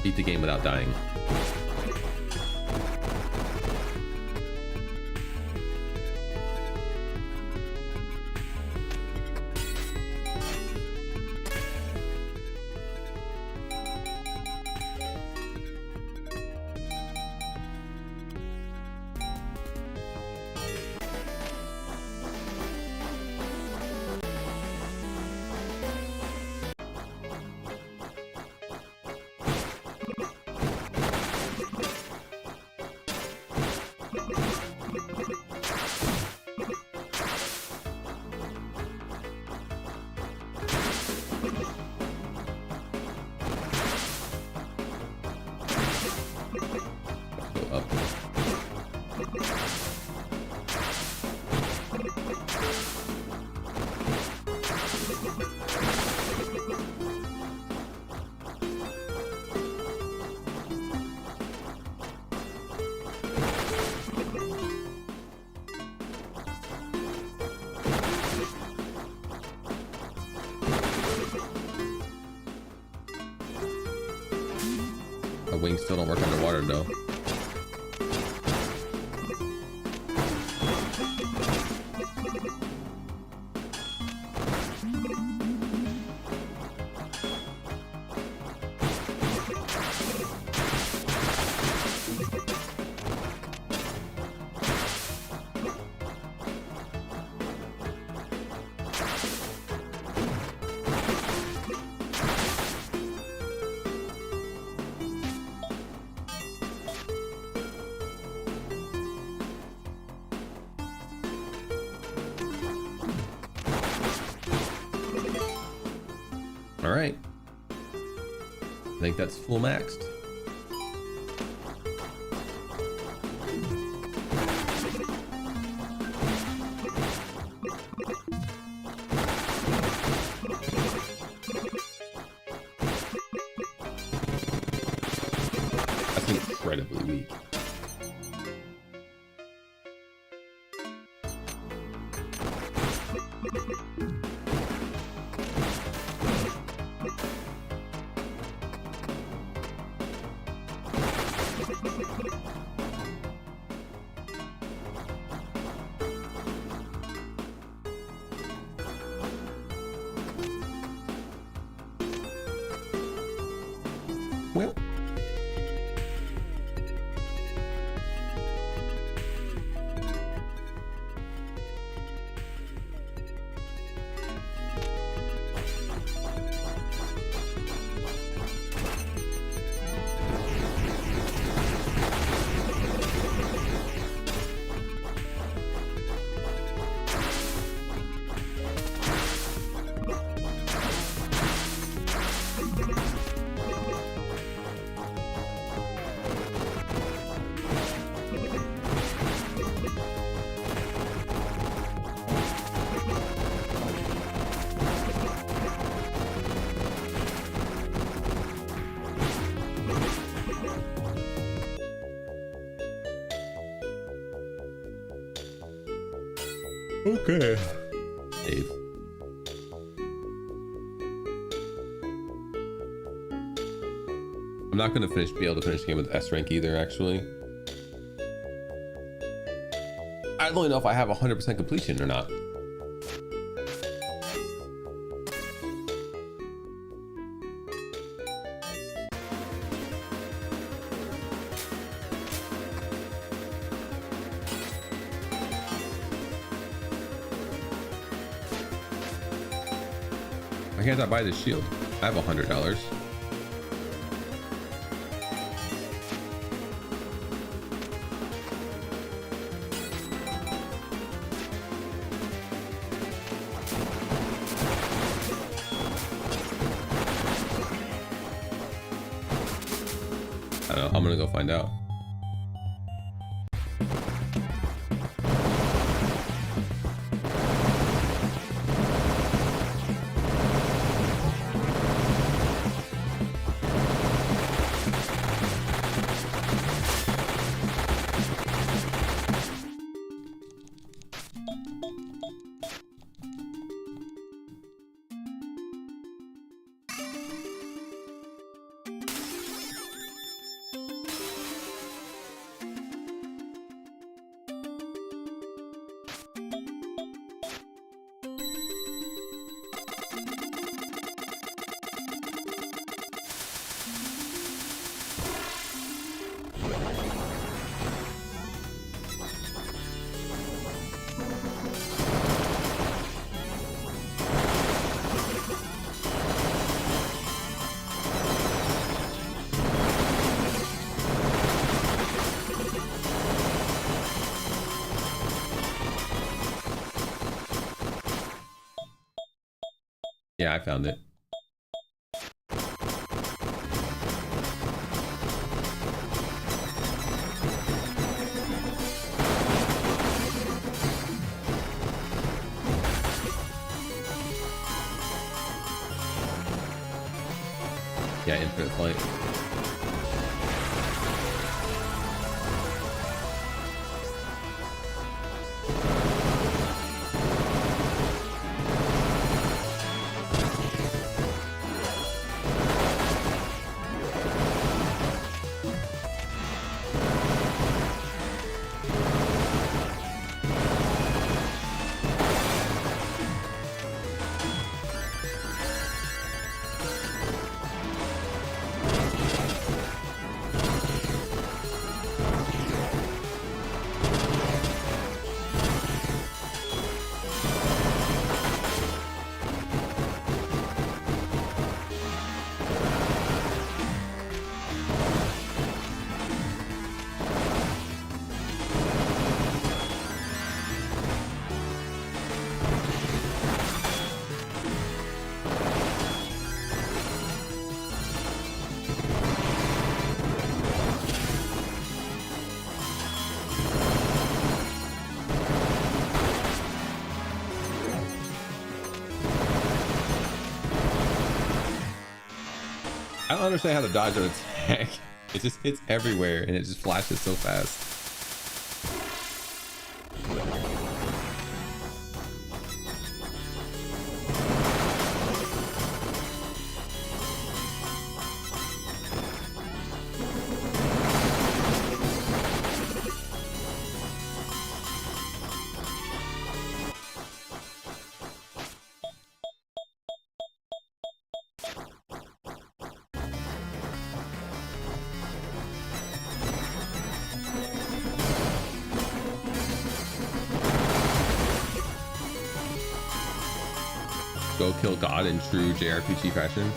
beat the game without dying. still don't work underwater though. All right, I think that's full maxed. That's incredibly weak. Well, okay. Save. I'm not going to be able to finish the game with S rank either, actually. I don't really know if I have 100% completion or not. Why can't I buy this shield? I have $100. I don't know. I'm gonna go find out. Yeah, I found it. Yeah, infinite flight. I don't understand how to dodge an attack. It just hits everywhere and it just flashes so fast. Go kill God in true JRPG fashion.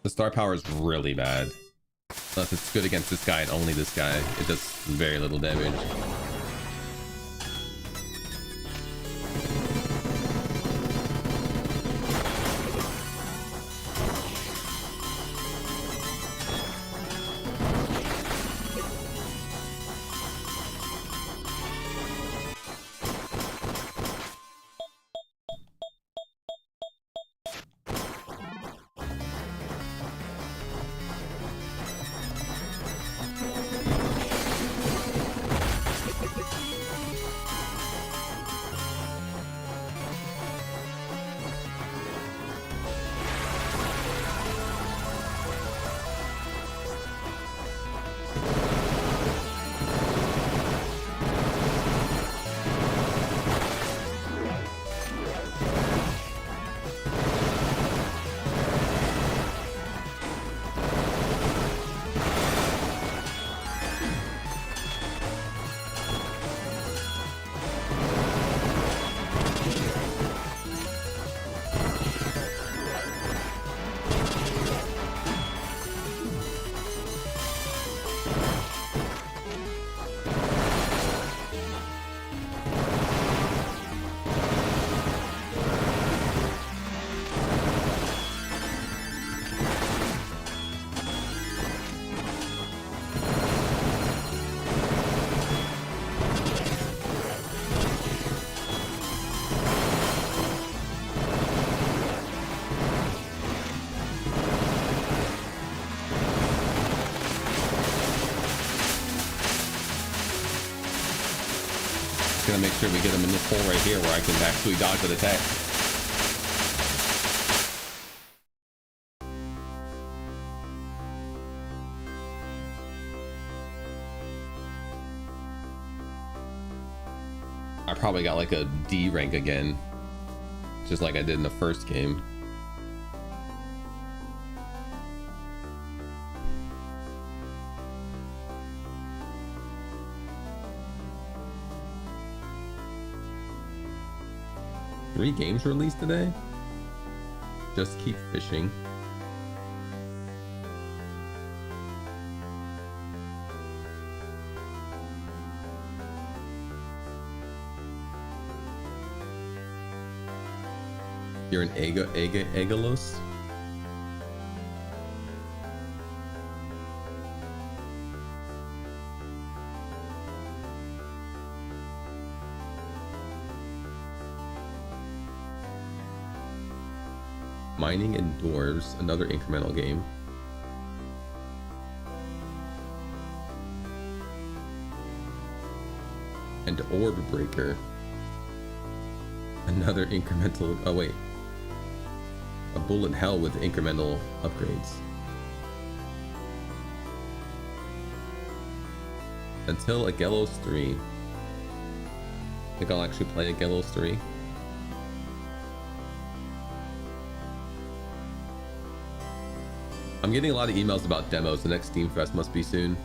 The star power is really bad. Unless it's good against this guy and only this guy. It does very little damage. Gonna make sure we get him in this hole right here where I can actually dodge an attack. I probably got like a D rank again, just like I did in the first game. Three games released today? Just keep fishing. You're an Aggelos? Mining and Dwarves, another incremental game. And Orb Breaker. Another incremental. Oh wait, a bullet hell with incremental upgrades. Until Aggelos 3. I think I'll actually play Aggelos 3. I'm getting a lot of emails about demos. The next Steam Fest must be soon.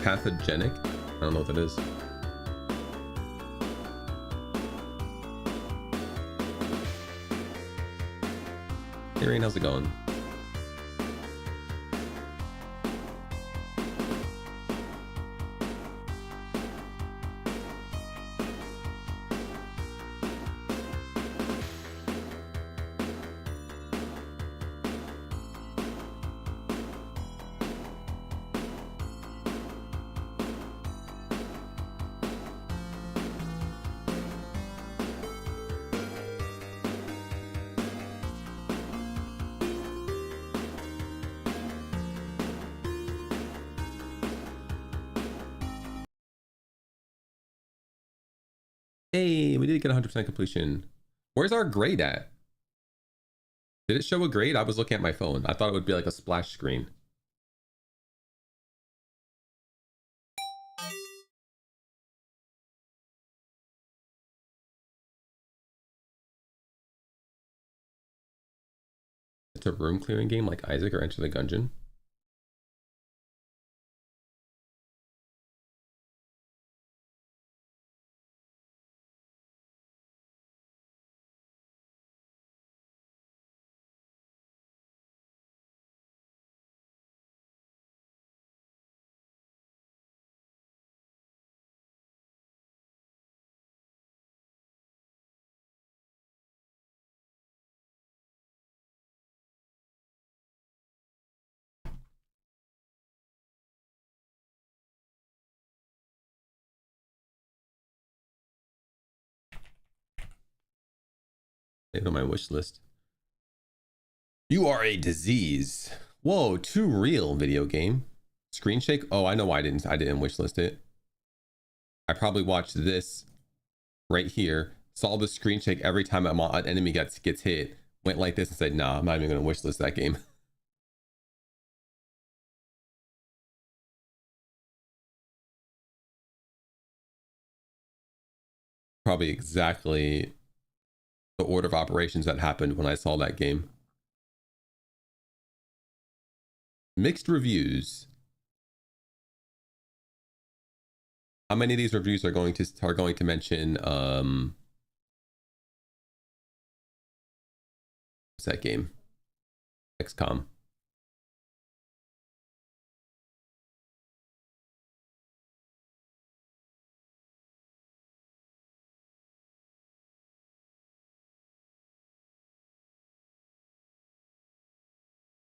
Pathogenic? I don't know what that is. Hey Rain, how's it going? Hey, we did get 100% completion. Where's our grade at? Did it show a grade? I was looking at my phone. I thought it would be like a splash screen. It's a room clearing game like Isaac or Enter the Gungeon. On my wish list. You are a disease. Whoa, too real video game. Screen shake? Oh, I know why I didn't wish list it. I probably watched this right here, saw the screen shake every time an enemy gets hit, went like this and said, nah, I'm not even gonna wish list that game. Probably exactly the order of operations that happened when I saw that game. Mixed reviews. How many of these reviews are going to mention what's that game? XCOM.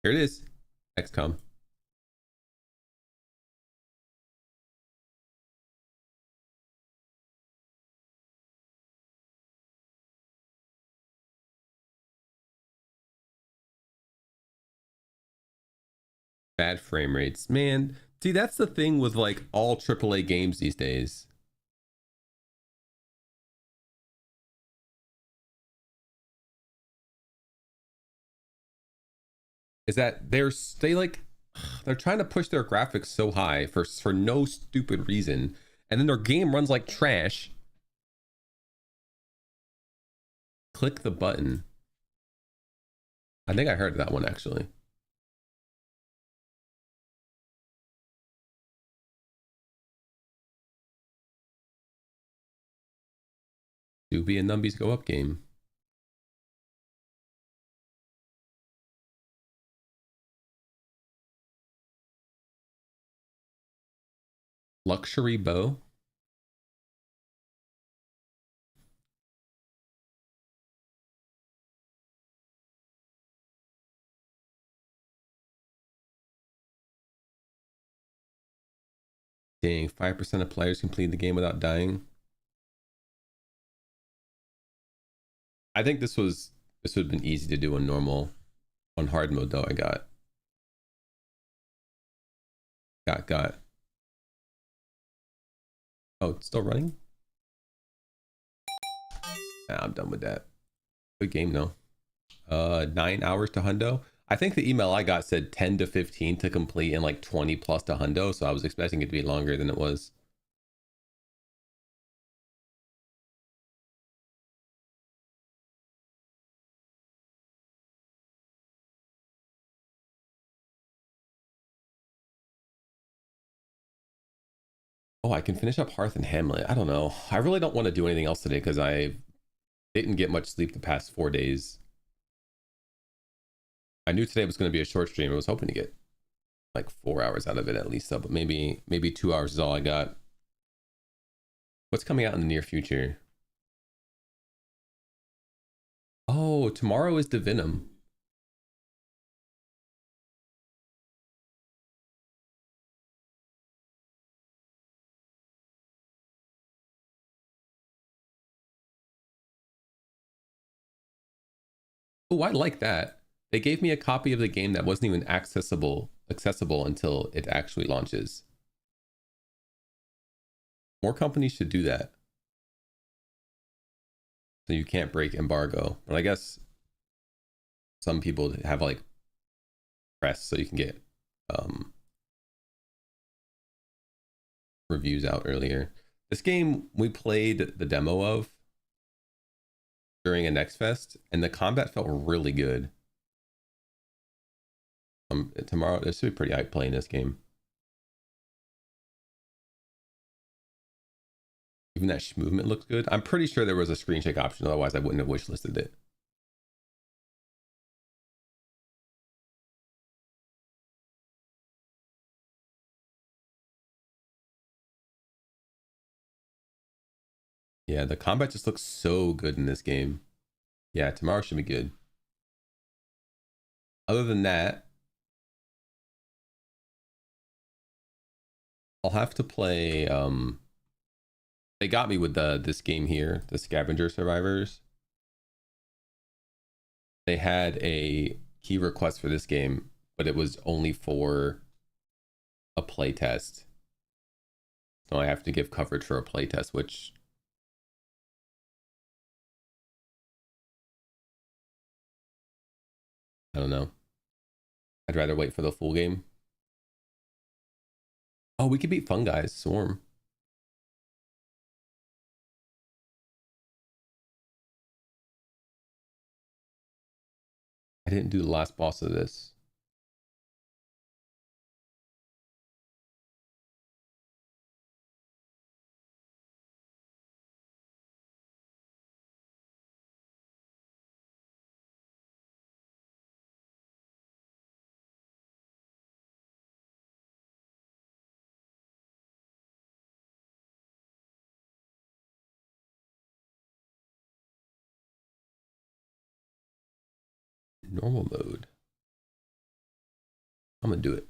Here it is. XCOM. Bad frame rates, man. See, that's the thing with like all AAA games these days. Is that they're trying to push their graphics so high for no stupid reason, and then their game runs like trash. Click the button. I think I heard that one actually. Doobie and Numbies go up game. Luxury bow. Dang, 5% of players complete the game without dying. I think this would have been easy to do on normal. On hard mode though, I got. Oh, it's still running? Nah, I'm done with that. Good game though. 9 hours to hundo. I think the email I got said 10 to 15 to complete and like 20 plus to hundo, so I was expecting it to be longer than it was. Oh, I can finish up Hearth and Hamlet. I don't know. I really don't want to do anything else today because I didn't get much sleep the past 4 days. I knew today was going to be a short stream. I was hoping to get like 4 hours out of it at least, so, but maybe 2 hours is all I got. What's coming out in the near future? Oh, tomorrow is Divinum. Oh, I like that. They gave me a copy of the game that wasn't even accessible until it actually launches. More companies should do that. So you can't break embargo. But I guess some people have like press so you can get reviews out earlier. This game we played the demo of during a Next Fest, and the combat felt really good. Tomorrow this should be pretty hype playing this game. Even that movement looks good. I'm pretty sure there was a screen shake option, otherwise I wouldn't have wishlisted it. Yeah, the combat just looks so good in this game. Yeah, tomorrow should be good. Other than that, I'll have to play they got me with this game here, the Scavenger Survivors. They had a key request for this game, but it was only for a play test. So I have to give coverage for a play test, which I don't know. I'd rather wait for the full game. Oh, we could beat Funguys, Swarm. I didn't do the last boss of this. Normal mode. I'm gonna do it.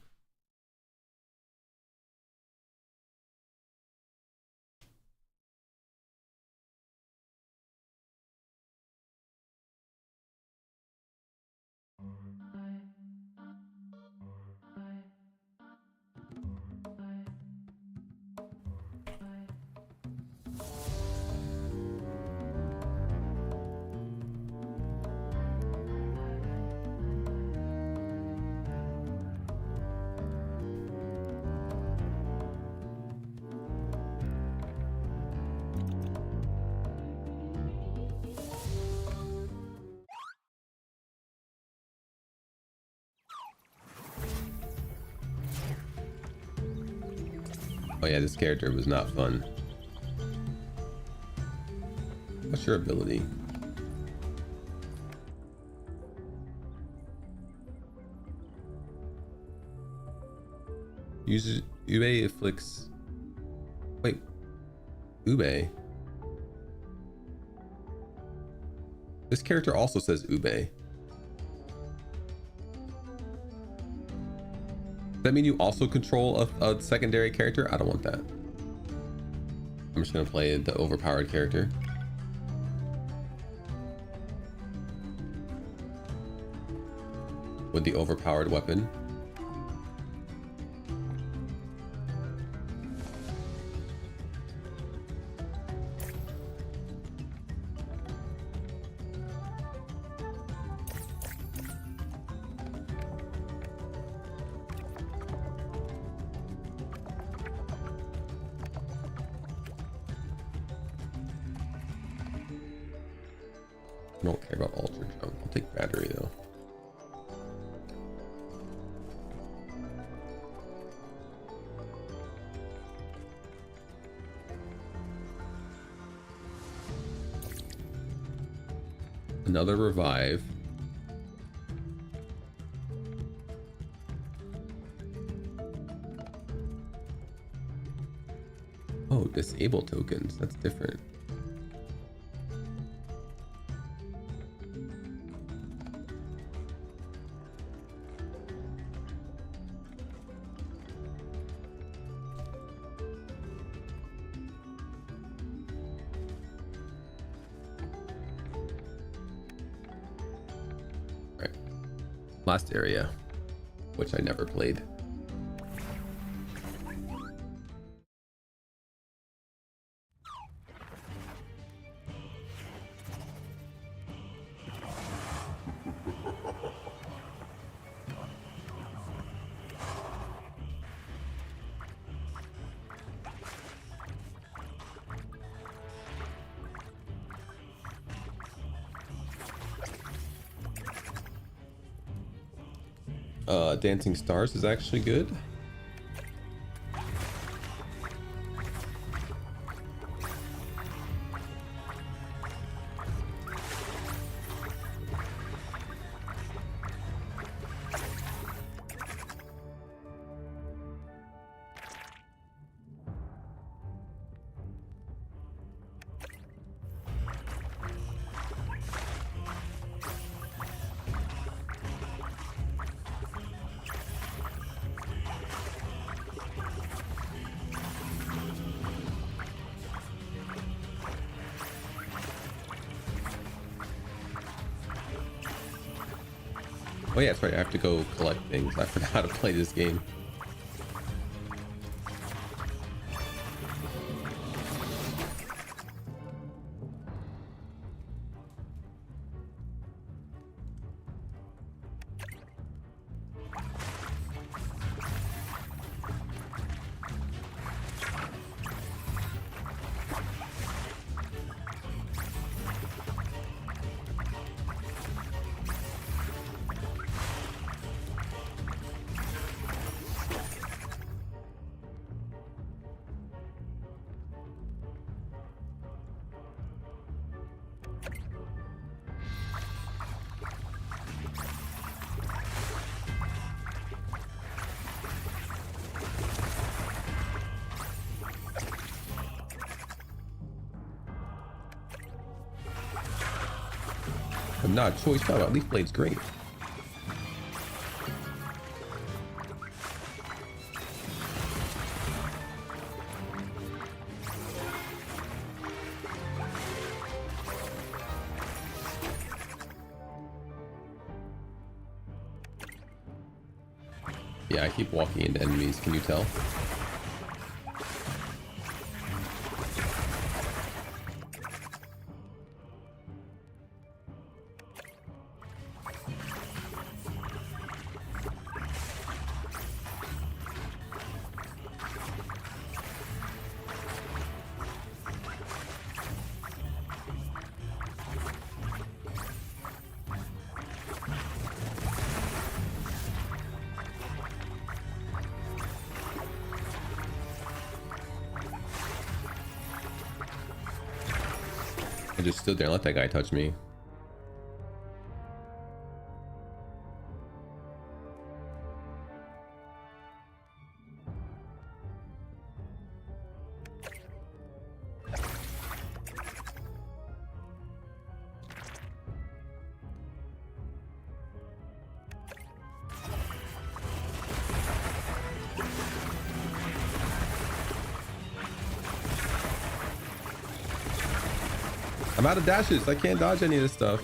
Oh yeah, this character was not fun. What's your ability? Uses Ube afflicts. Wait, Ube. This character also says Ube. Does that mean you also control a secondary character? I don't want that. I'm just gonna play the overpowered character. With the overpowered weapon. I don't care about ultra jump. I'll take battery though. Another revive. Oh, disable tokens. That's different. Last area, which I never played. Dancing Stars is actually good. Oh yeah, that's right. I have to go collect things. I forgot how to play this game. I'm not a choice. Wow, Leaf Blade's great. Yeah, I keep walking into enemies. Can you tell? I just stood there and let that guy touch me. I'm out of dashes. I can't dodge any of this stuff.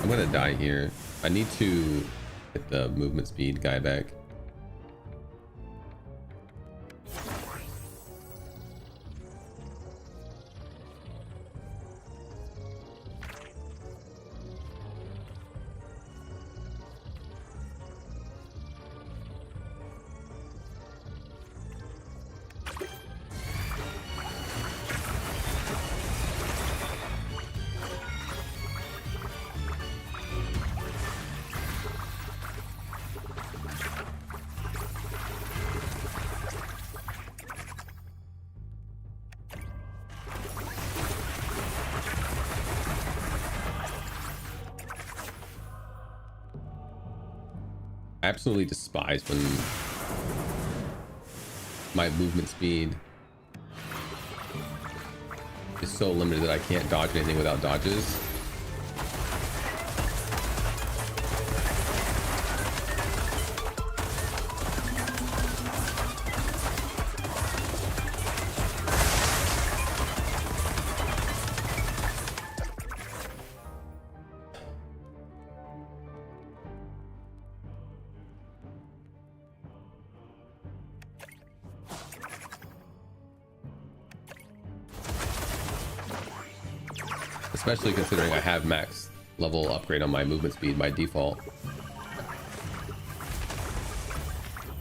I'm gonna die here. I need to get the movement speed guy back. I absolutely despise when my movement speed is so limited that I can't dodge anything without dodges. Especially considering I have max level upgrade on my movement speed by default.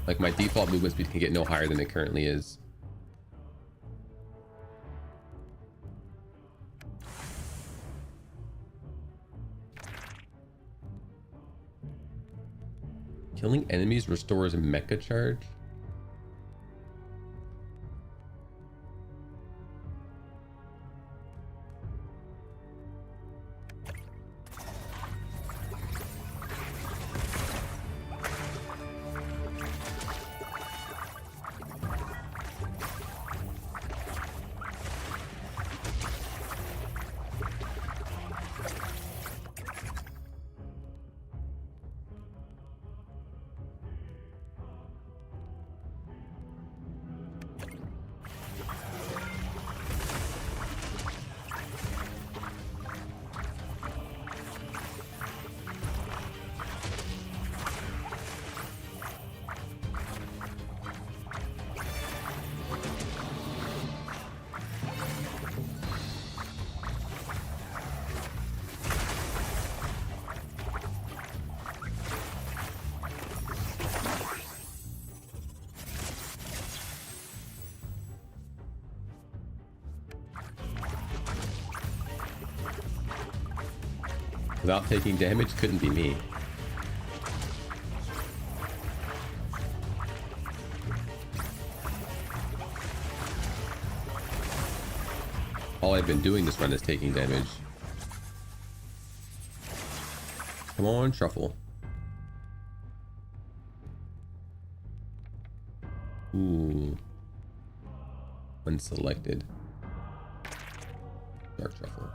Like my default movement speed can get no higher than it currently is. Killing enemies restores mecha charge. Without taking damage couldn't be me. All I've been doing this run is taking damage. Come on, shuffle. Ooh. Unselected. Dark shuffle.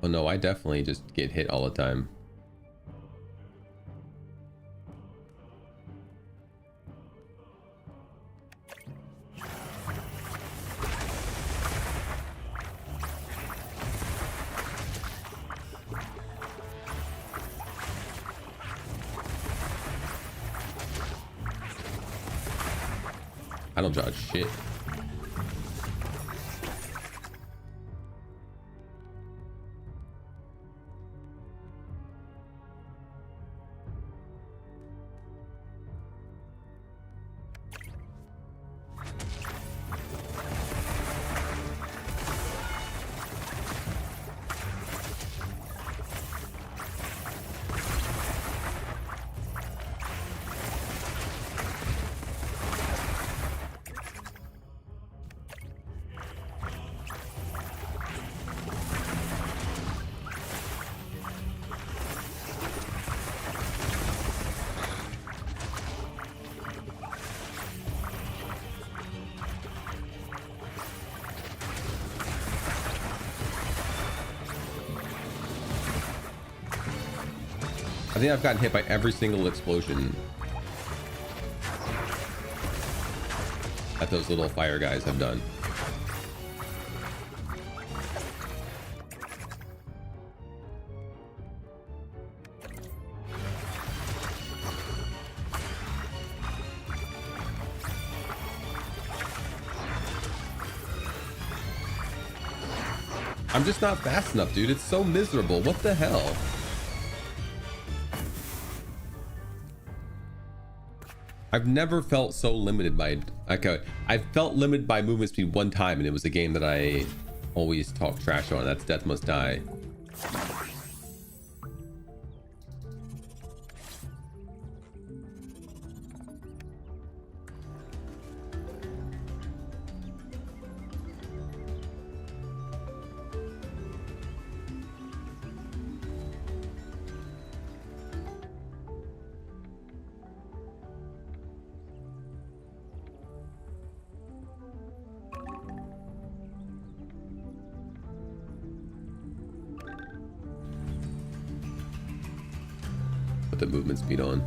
Oh no, I definitely just get hit all the time. I don't dodge shit. I think I've gotten hit by every single explosion that those little fire guys have done. I'm just not fast enough, dude. It's so miserable. What the hell? I've never felt so limited by I felt limited by movement speed one time, and it was a game that I always talk trash on. That's Death Must Die. The movement speed on.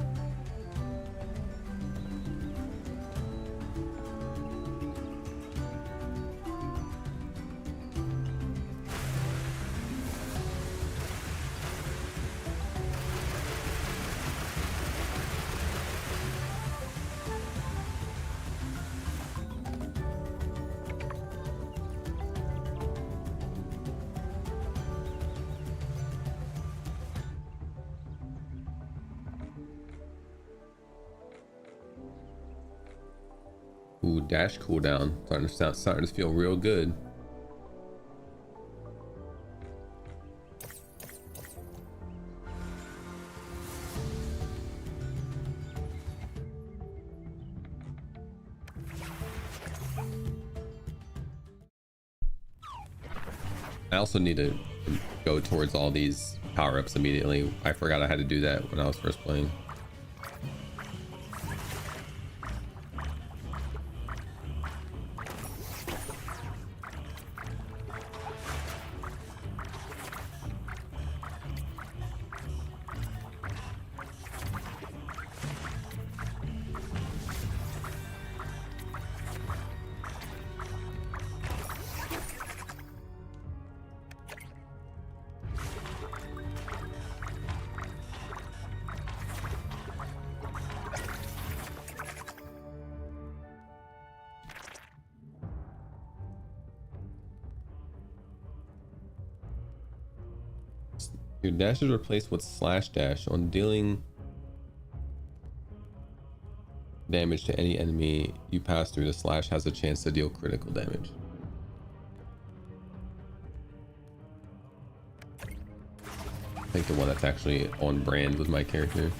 Ooh, dash cooldown. Starting to feel real good. I also need to go towards all these power-ups immediately. I forgot I had to do that when I was first playing. Your dash is replaced with slash dash. On dealing damage to any enemy you pass through, the slash has a chance to deal critical damage. I think the one that's actually on brand with my character.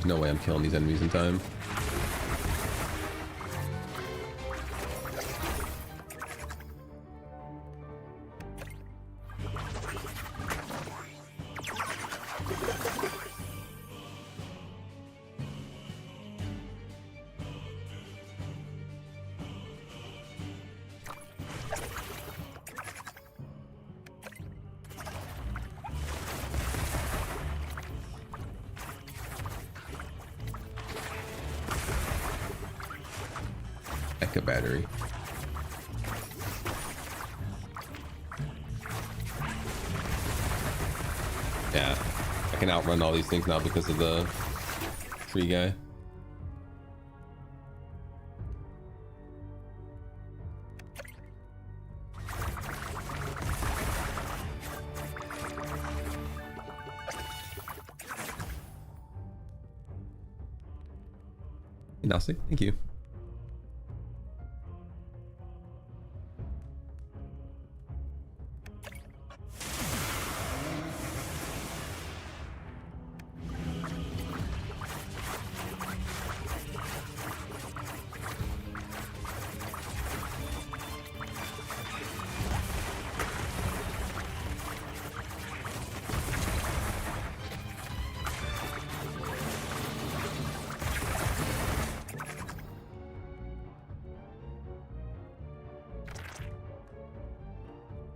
No way I'm killing these enemies in time. Battery. can outrun all these things now because of the tree guy. Hey, Nasty, thank you.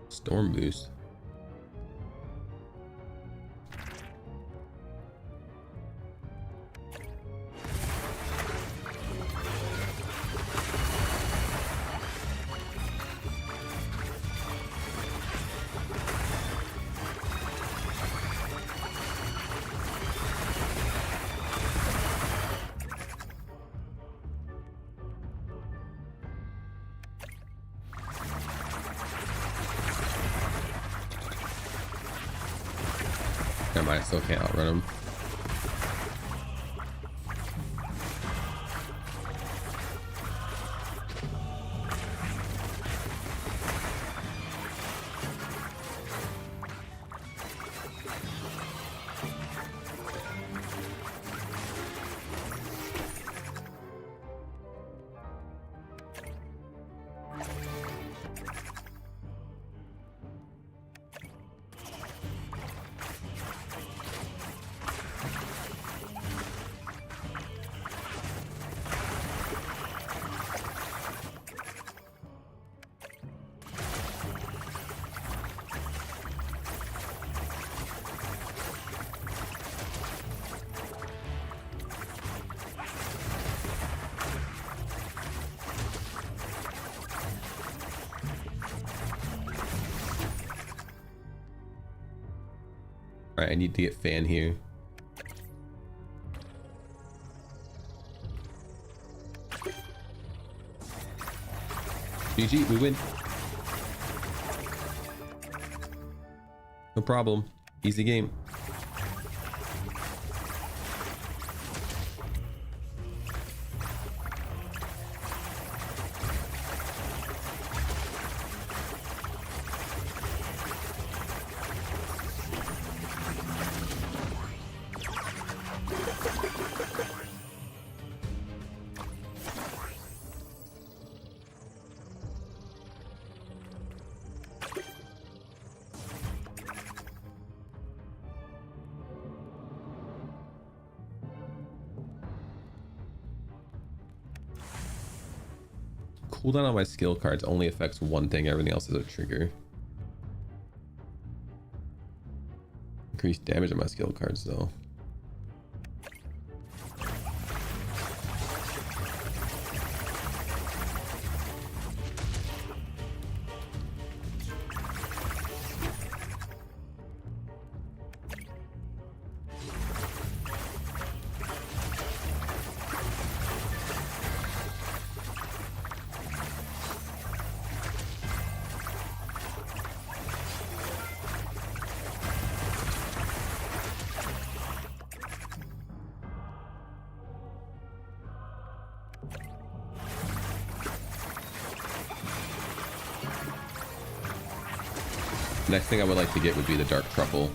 Storm boost. I still can't outrun him. Alright, I need to get Fan here. GG, we win. No problem. Easy game. Cooldown on my skill cards only affects one thing, everything else is a trigger. Increased damage on my skill cards though. Next thing I would like to get would be the Dark Truffle.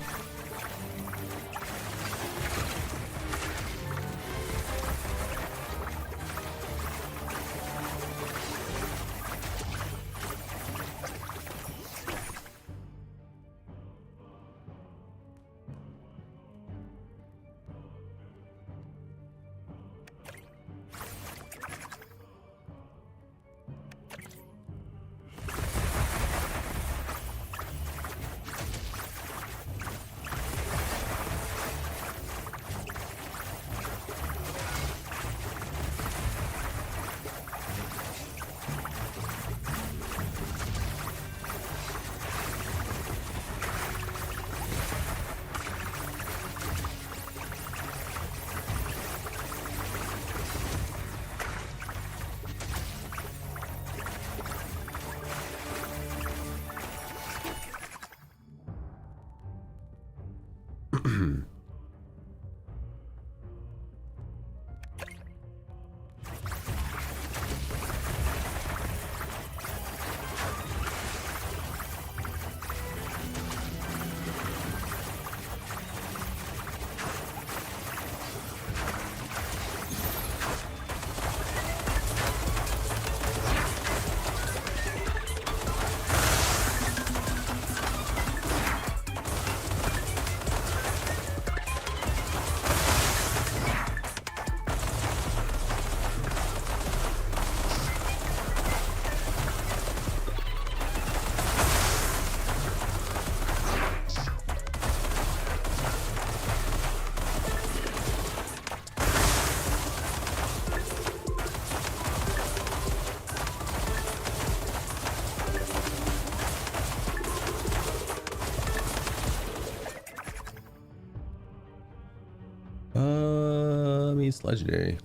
enemies legendary.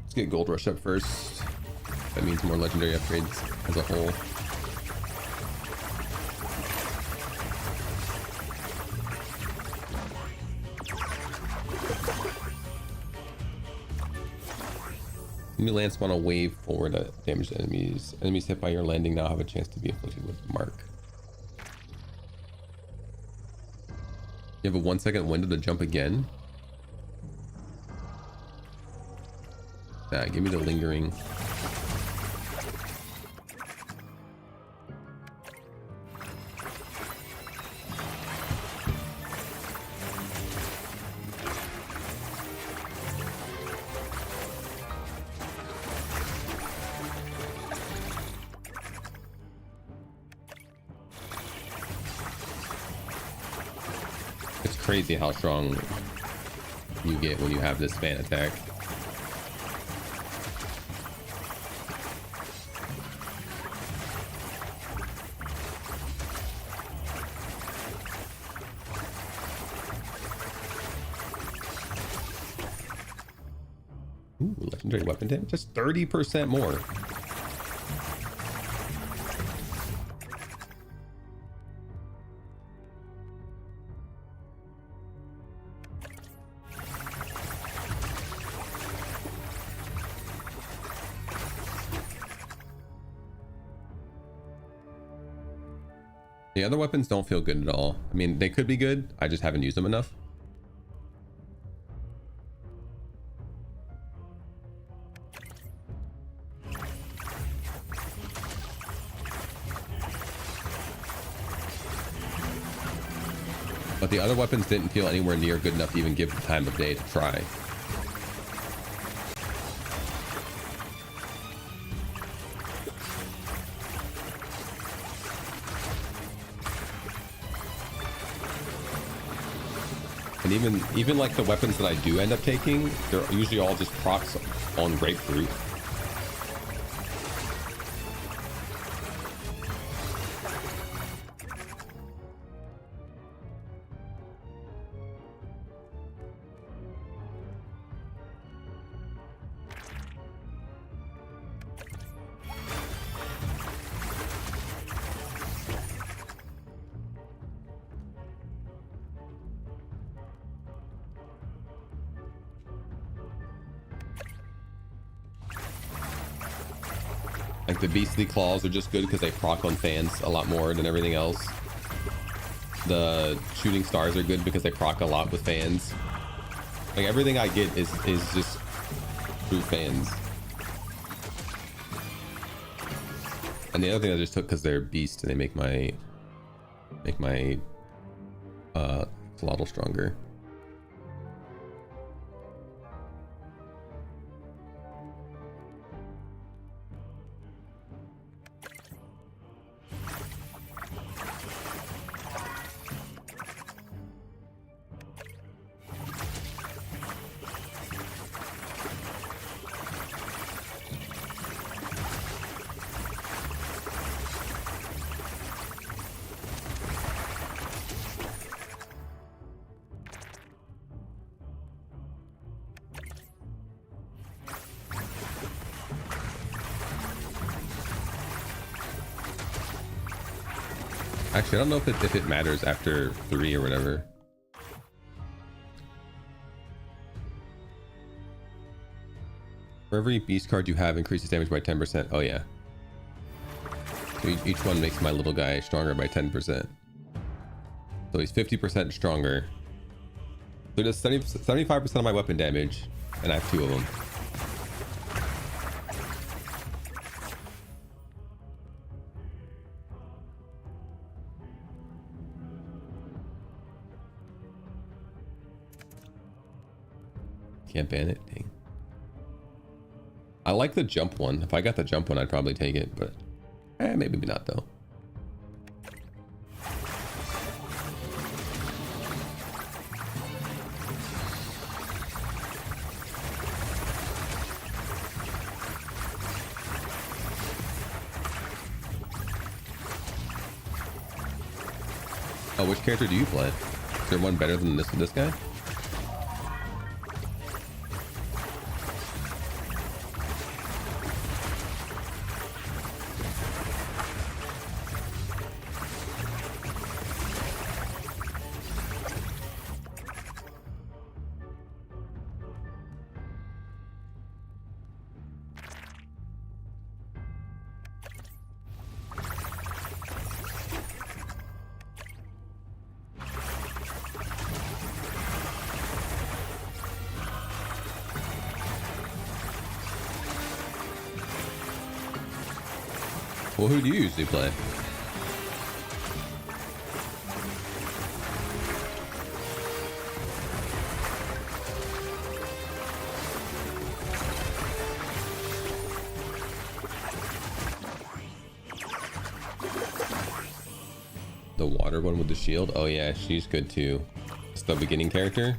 Let's get Gold Rush up first. That means more legendary upgrades as a whole. New land spawn a wave forward at damaged enemies. Enemies hit by your landing now have a chance to be afflicted with mark. You have a 1 second window to jump again. Give me the lingering. It's crazy how strong you get when you have this fan attack. Ooh, legendary weapon damage, just 30% more. The other weapons don't feel good at all. I mean, they could be good. I just haven't used them enough. But the other weapons didn't feel anywhere near good enough to even give the time of day to try. And even like the weapons that I do end up taking, they're usually all just procs on grapefruit. Like the beastly claws are just good because they proc on fans a lot more than everything else. The shooting stars are good because they proc a lot with fans. Like everything I get is just through fans. And the other thing I just took because they're beast and they make my Slottle stronger. Actually, I don't know if it matters after 3 or whatever. For every beast card you have increases damage by 10%. Oh yeah. So each one makes my little guy stronger by 10%. So he's 50% stronger. So it does 75% of my weapon damage, and I have 2 of them. Can't ban it. Dang. I like the jump one. If I got the jump one, I'd probably take it, but maybe not though. Oh, which character do you play? Is there one better than this guy? Well, who do you usually play? The water one with the shield? Oh yeah, she's good too. It's the beginning character.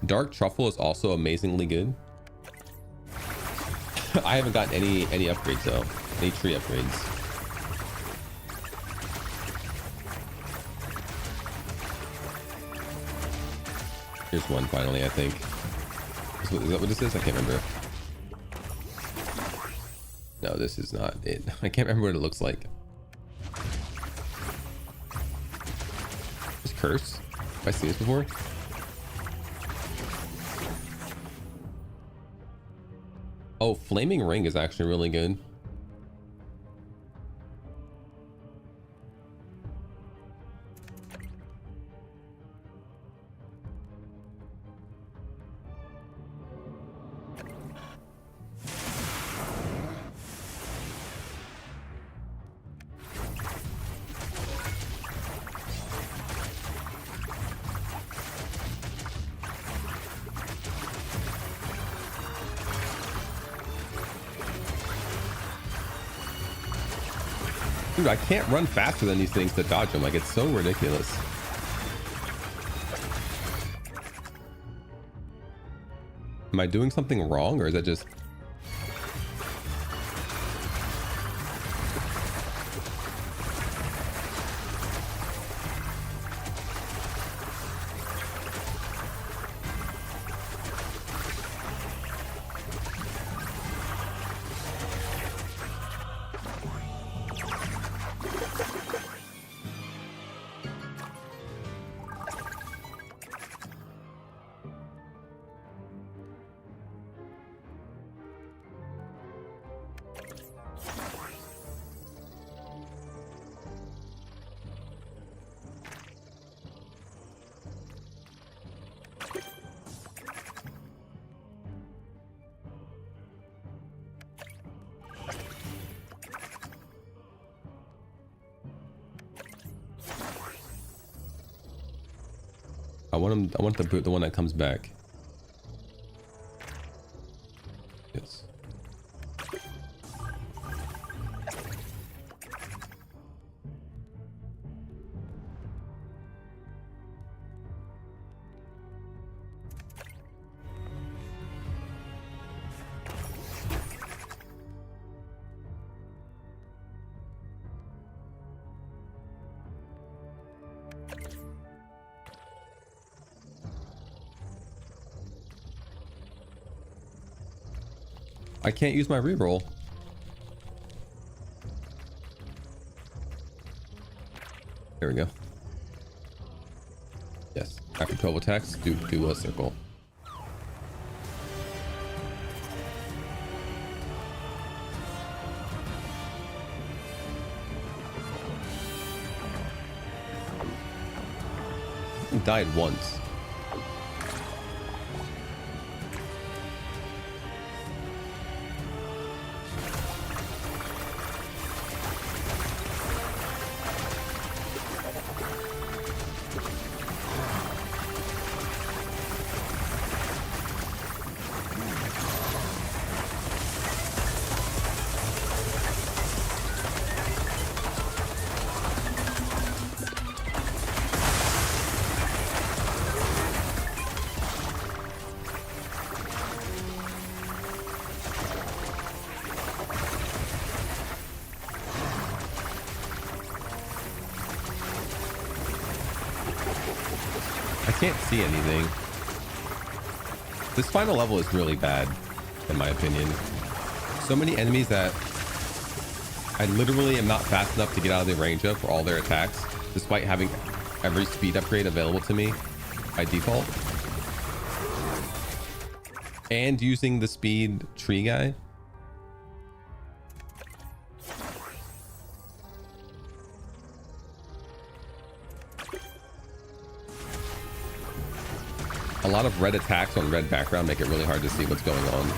Dark Truffle is also amazingly good. I haven't gotten any upgrades though. Any tree upgrades. Here's one finally, I think. Is that what this is? I can't remember. No, this is not it. I can't remember what it looks like. This curse? Have I seen this before? Oh, Flaming Ring is actually really good. Dude, I can't run faster than these things to dodge them. Like, it's so ridiculous. Am I doing something wrong, or is that just... I want the one that comes back. Yes. I can't use my reroll. There we go. Yes. After 12 attacks, do a circle. He died once. can't see anything. This final level is really bad, in my opinion. So many enemies that I literally am not fast enough to get out of the range of for all their attacks, despite having every speed upgrade available to me by default. And using the speed tree guy. A lot of red attacks on red background make it really hard to see what's going on.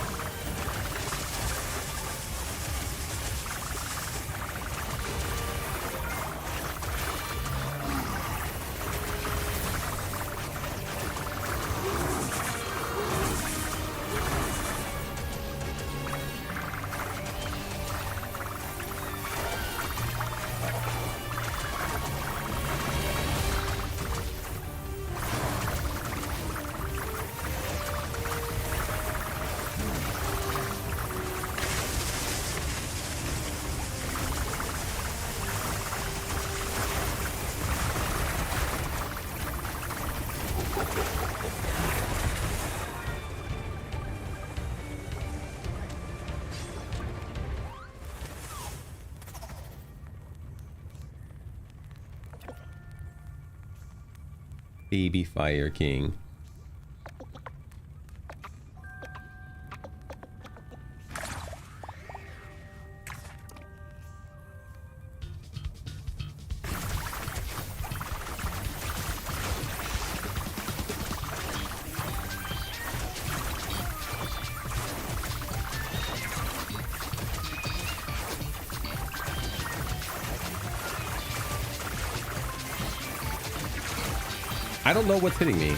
Baby Fire King. I don't know what's hitting me.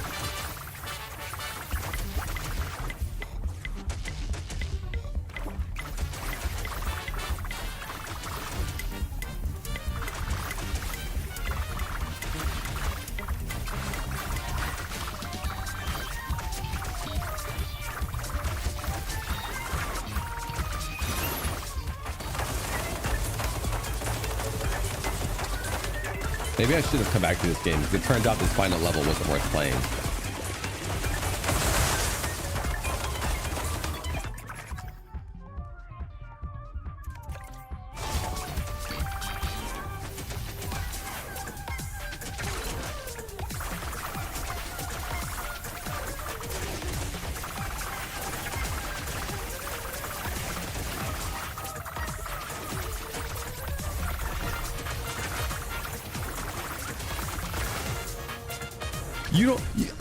Maybe I should have come back to this game because it turns out this final level wasn't worth playing.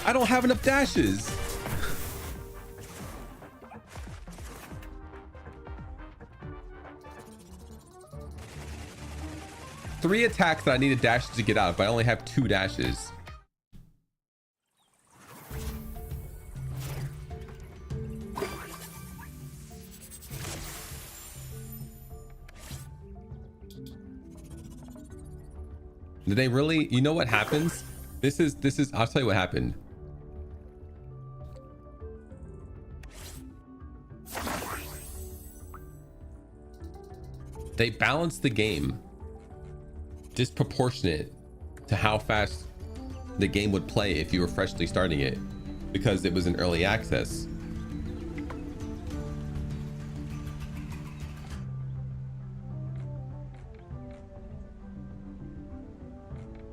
I don't have enough dashes. Three attacks that I needed dashes to get out, but I only have 2 dashes. Did they really? You know what happens? This is, I'll tell you what happened. They balanced the game disproportionate to how fast the game would play if you were freshly starting it, because it was in early access.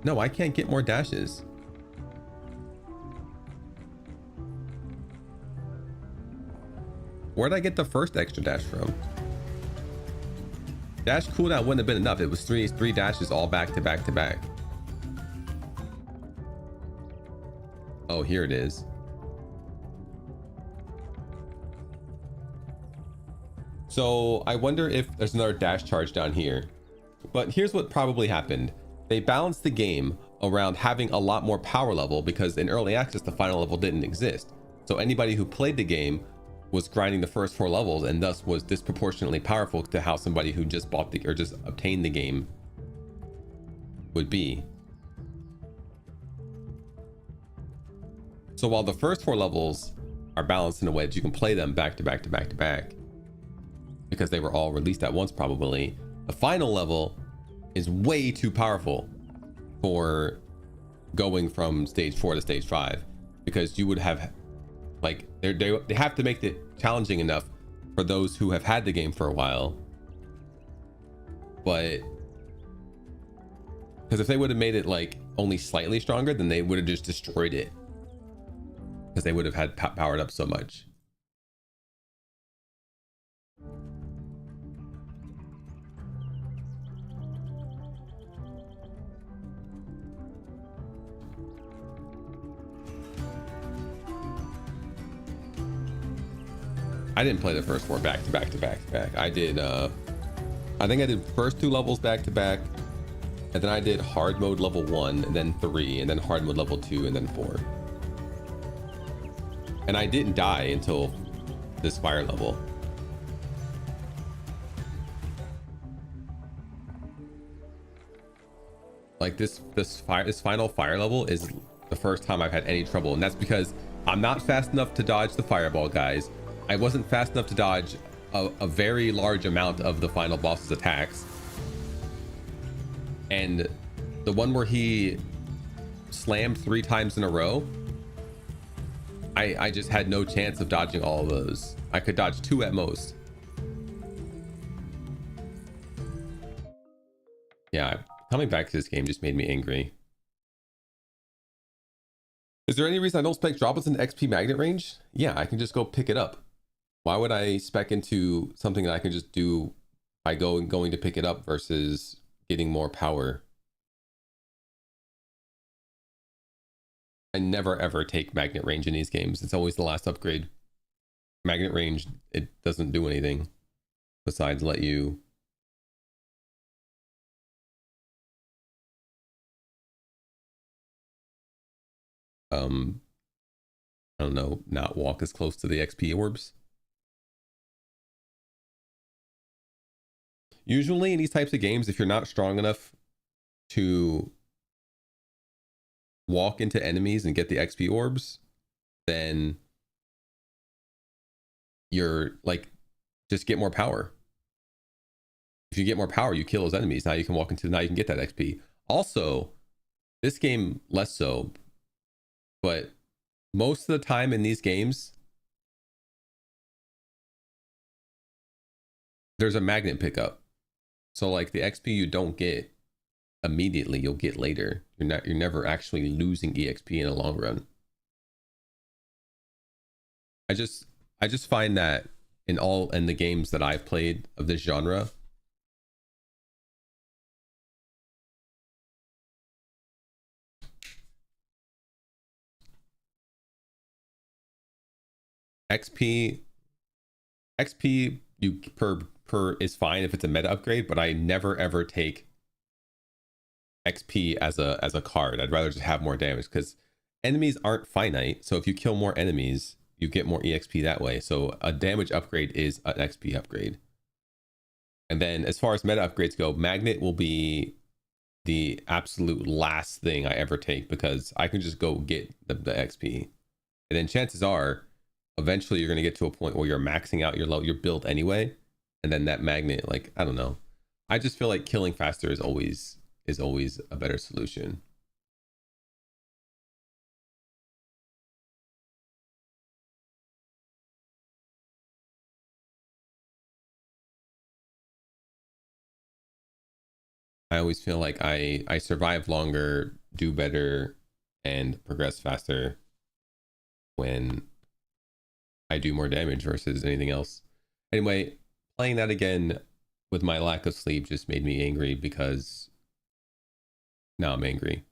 No, I can't get more dashes. Where'd I get the first extra dash from? Dash cooldown wouldn't have been enough. It was three dashes all back to back to back. Oh, here it is. So I wonder if there's another dash charge down here. But here's what probably happened. They balanced the game around having a lot more power level because in early access, the final level didn't exist. So anybody who played the game was grinding the first 4 levels and thus was disproportionately powerful to how somebody who just bought the or just obtained the game would be. So while the first 4 levels are balanced in a way that you can play them back to back to back to back because they were all released at once, probably the final level is way too powerful for going from stage 4 to stage 5, because you would have like they have to make it challenging enough for those who have had the game for a while. But because if they would have made it like only slightly stronger, then they would have just destroyed it, because they would have had powered up so much. I didn't play the first 4 back to back to back to back. I did I think I did first 2 levels back to back, and then I did hard mode level 1, and then 3, and then hard mode level 2, and then 4. And I didn't die until this fire level. Like this final fire level is the first time I've had any trouble, and that's because I'm not fast enough to dodge the fireball guys. I wasn't fast enough to dodge a very large amount of the final boss's attacks. And the one where he slammed 3 times in a row, I just had no chance of dodging all of those. I could dodge 2 at most. Yeah, coming back to this game just made me angry. Is there any reason I don't spec droplets in XP magnet range? Yeah, I can just go pick it up. Why would I spec into something that I can just do by going to pick it up versus getting more power? I never ever take magnet range in these games. It's always the last upgrade. Magnet range, it doesn't do anything besides let you I don't know, not walk as close to the XP orbs. Usually in these types of games, if you're not strong enough to walk into enemies and get the XP orbs, then you're like, just get more power. If you get more power, you kill those enemies. Now you can walk into, now you can get that XP. Also, this game less so, but most of the time in these games, there's a magnet pickup. So like the XP you don't get immediately, you'll get later. You're never actually losing EXP in the long run. I just find that in the games that I've played of this genre, XP you per is fine if it's a meta upgrade, but I never ever take XP as a card. I'd rather just have more damage, because enemies aren't finite. So if you kill more enemies, you get more EXP that way. So a damage upgrade is an XP upgrade. And then as far as meta upgrades go, magnet will be the absolute last thing I ever take, because I can just go get the XP. And then chances are eventually you're going to get to a point where you're maxing out your build anyway, and then that magnet, like, I don't know, I just feel like killing faster is always a better solution. I always feel like I survive longer, do better, and progress faster when I do more damage versus anything else. Anyway, playing that again with my lack of sleep just made me angry, because now I'm angry.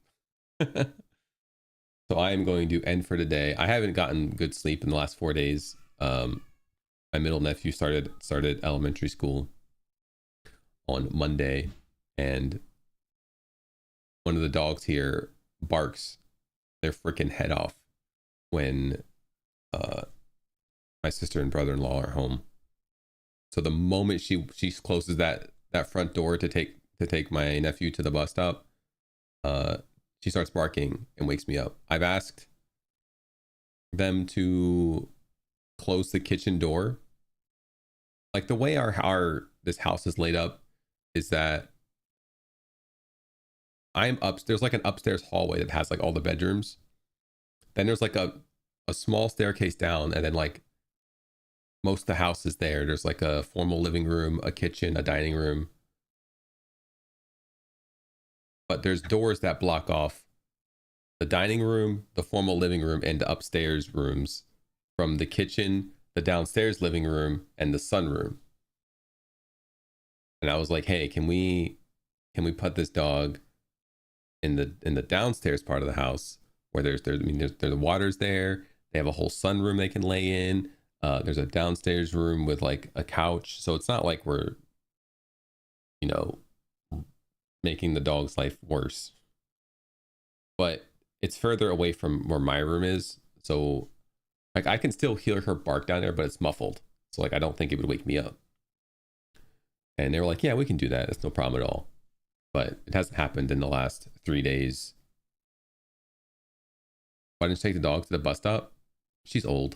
So I am going to end for today. I haven't gotten good sleep in the last 4 days. My middle nephew started elementary school on Monday, and one of the dogs here barks their freaking head off when my sister and brother-in-law are home. So the moment she closes that front door to take my nephew to the bus stop, she starts barking and wakes me up. I've asked them to close the kitchen door. Like, the way our this house is laid up is that I'm up. There's like an upstairs hallway that has like all the bedrooms. Then there's like a small staircase down, and then like most of the house is there. There's like a formal living room, a kitchen, a dining room. But there's doors that block off the dining room, the formal living room, and the upstairs rooms from the kitchen, the downstairs living room, and the sunroom. And I was like, hey, can we put this dog in the downstairs part of the house where there's the water's there. They have a whole sunroom they can lay in. There's a downstairs room with like a couch. So it's not like we're, you know, making the dog's life worse. But it's further away from where my room is. So like I can still hear her bark down there, but it's muffled. So like I don't think it would wake me up. And they were like, yeah, we can do that. It's no problem at all. But it hasn't happened in the last 3 days. Why didn't you take the dog to the bus stop? She's old.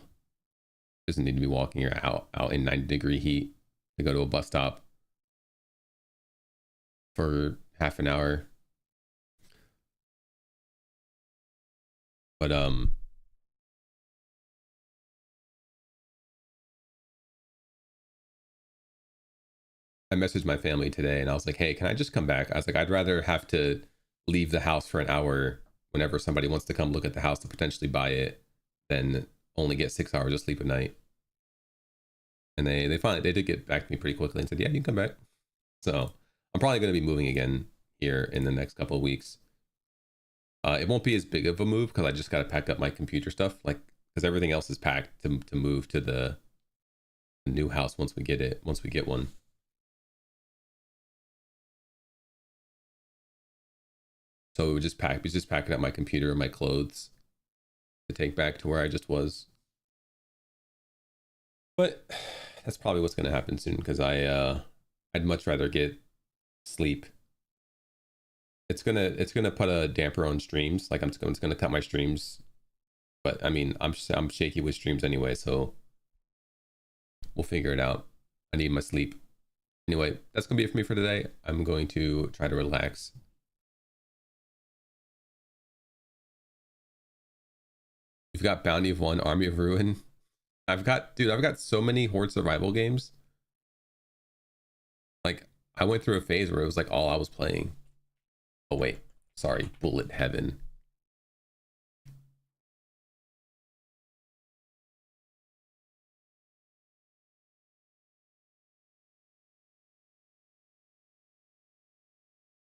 Doesn't need to be walking her out in 90-degree heat to go to a bus stop for half an hour. But I messaged my family today and I was like, hey, can I just come back? I was like, I'd rather have to leave the house for an hour whenever somebody wants to come look at the house to potentially buy it than only get 6 hours of sleep a night. And they finally, they did get back to me pretty quickly and said, yeah, you can come back. So I'm probably going to be moving again here in the next couple of weeks. It won't be as big of a move because I just got to pack up my computer stuff, like, because everything else is packed to move to the new house once we get one. So we just packing up my computer and my clothes to take back to where I just was. But that's probably what's going to happen soon because I'd much rather get sleep. It's gonna put a damper on streams. Like it's gonna cut my streams. But I mean, I'm shaky with streams anyway, so we'll figure it out. I need my sleep. Anyway, that's gonna be it for me for today. I'm going to try to relax. You've got Bounty of One, Army of Ruin. I've got so many Horde survival games. Like, I went through a phase where it was like all I was playing. Oh wait, sorry, Bullet Heaven.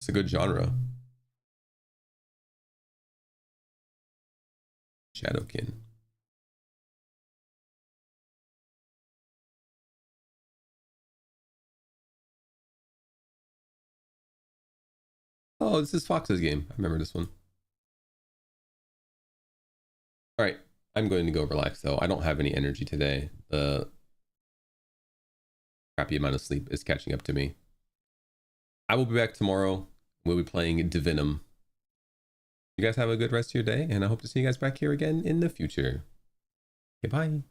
It's a good genre. Shadowkin. Oh, this is Fox's game. I remember this one. All right, I'm going to go relax though. I don't have any energy today. The crappy amount of sleep is catching up to me. I will be back tomorrow. We'll be playing Divinum. You guys have a good rest of your day, and I hope to see you guys back here again in the future. Okay, bye.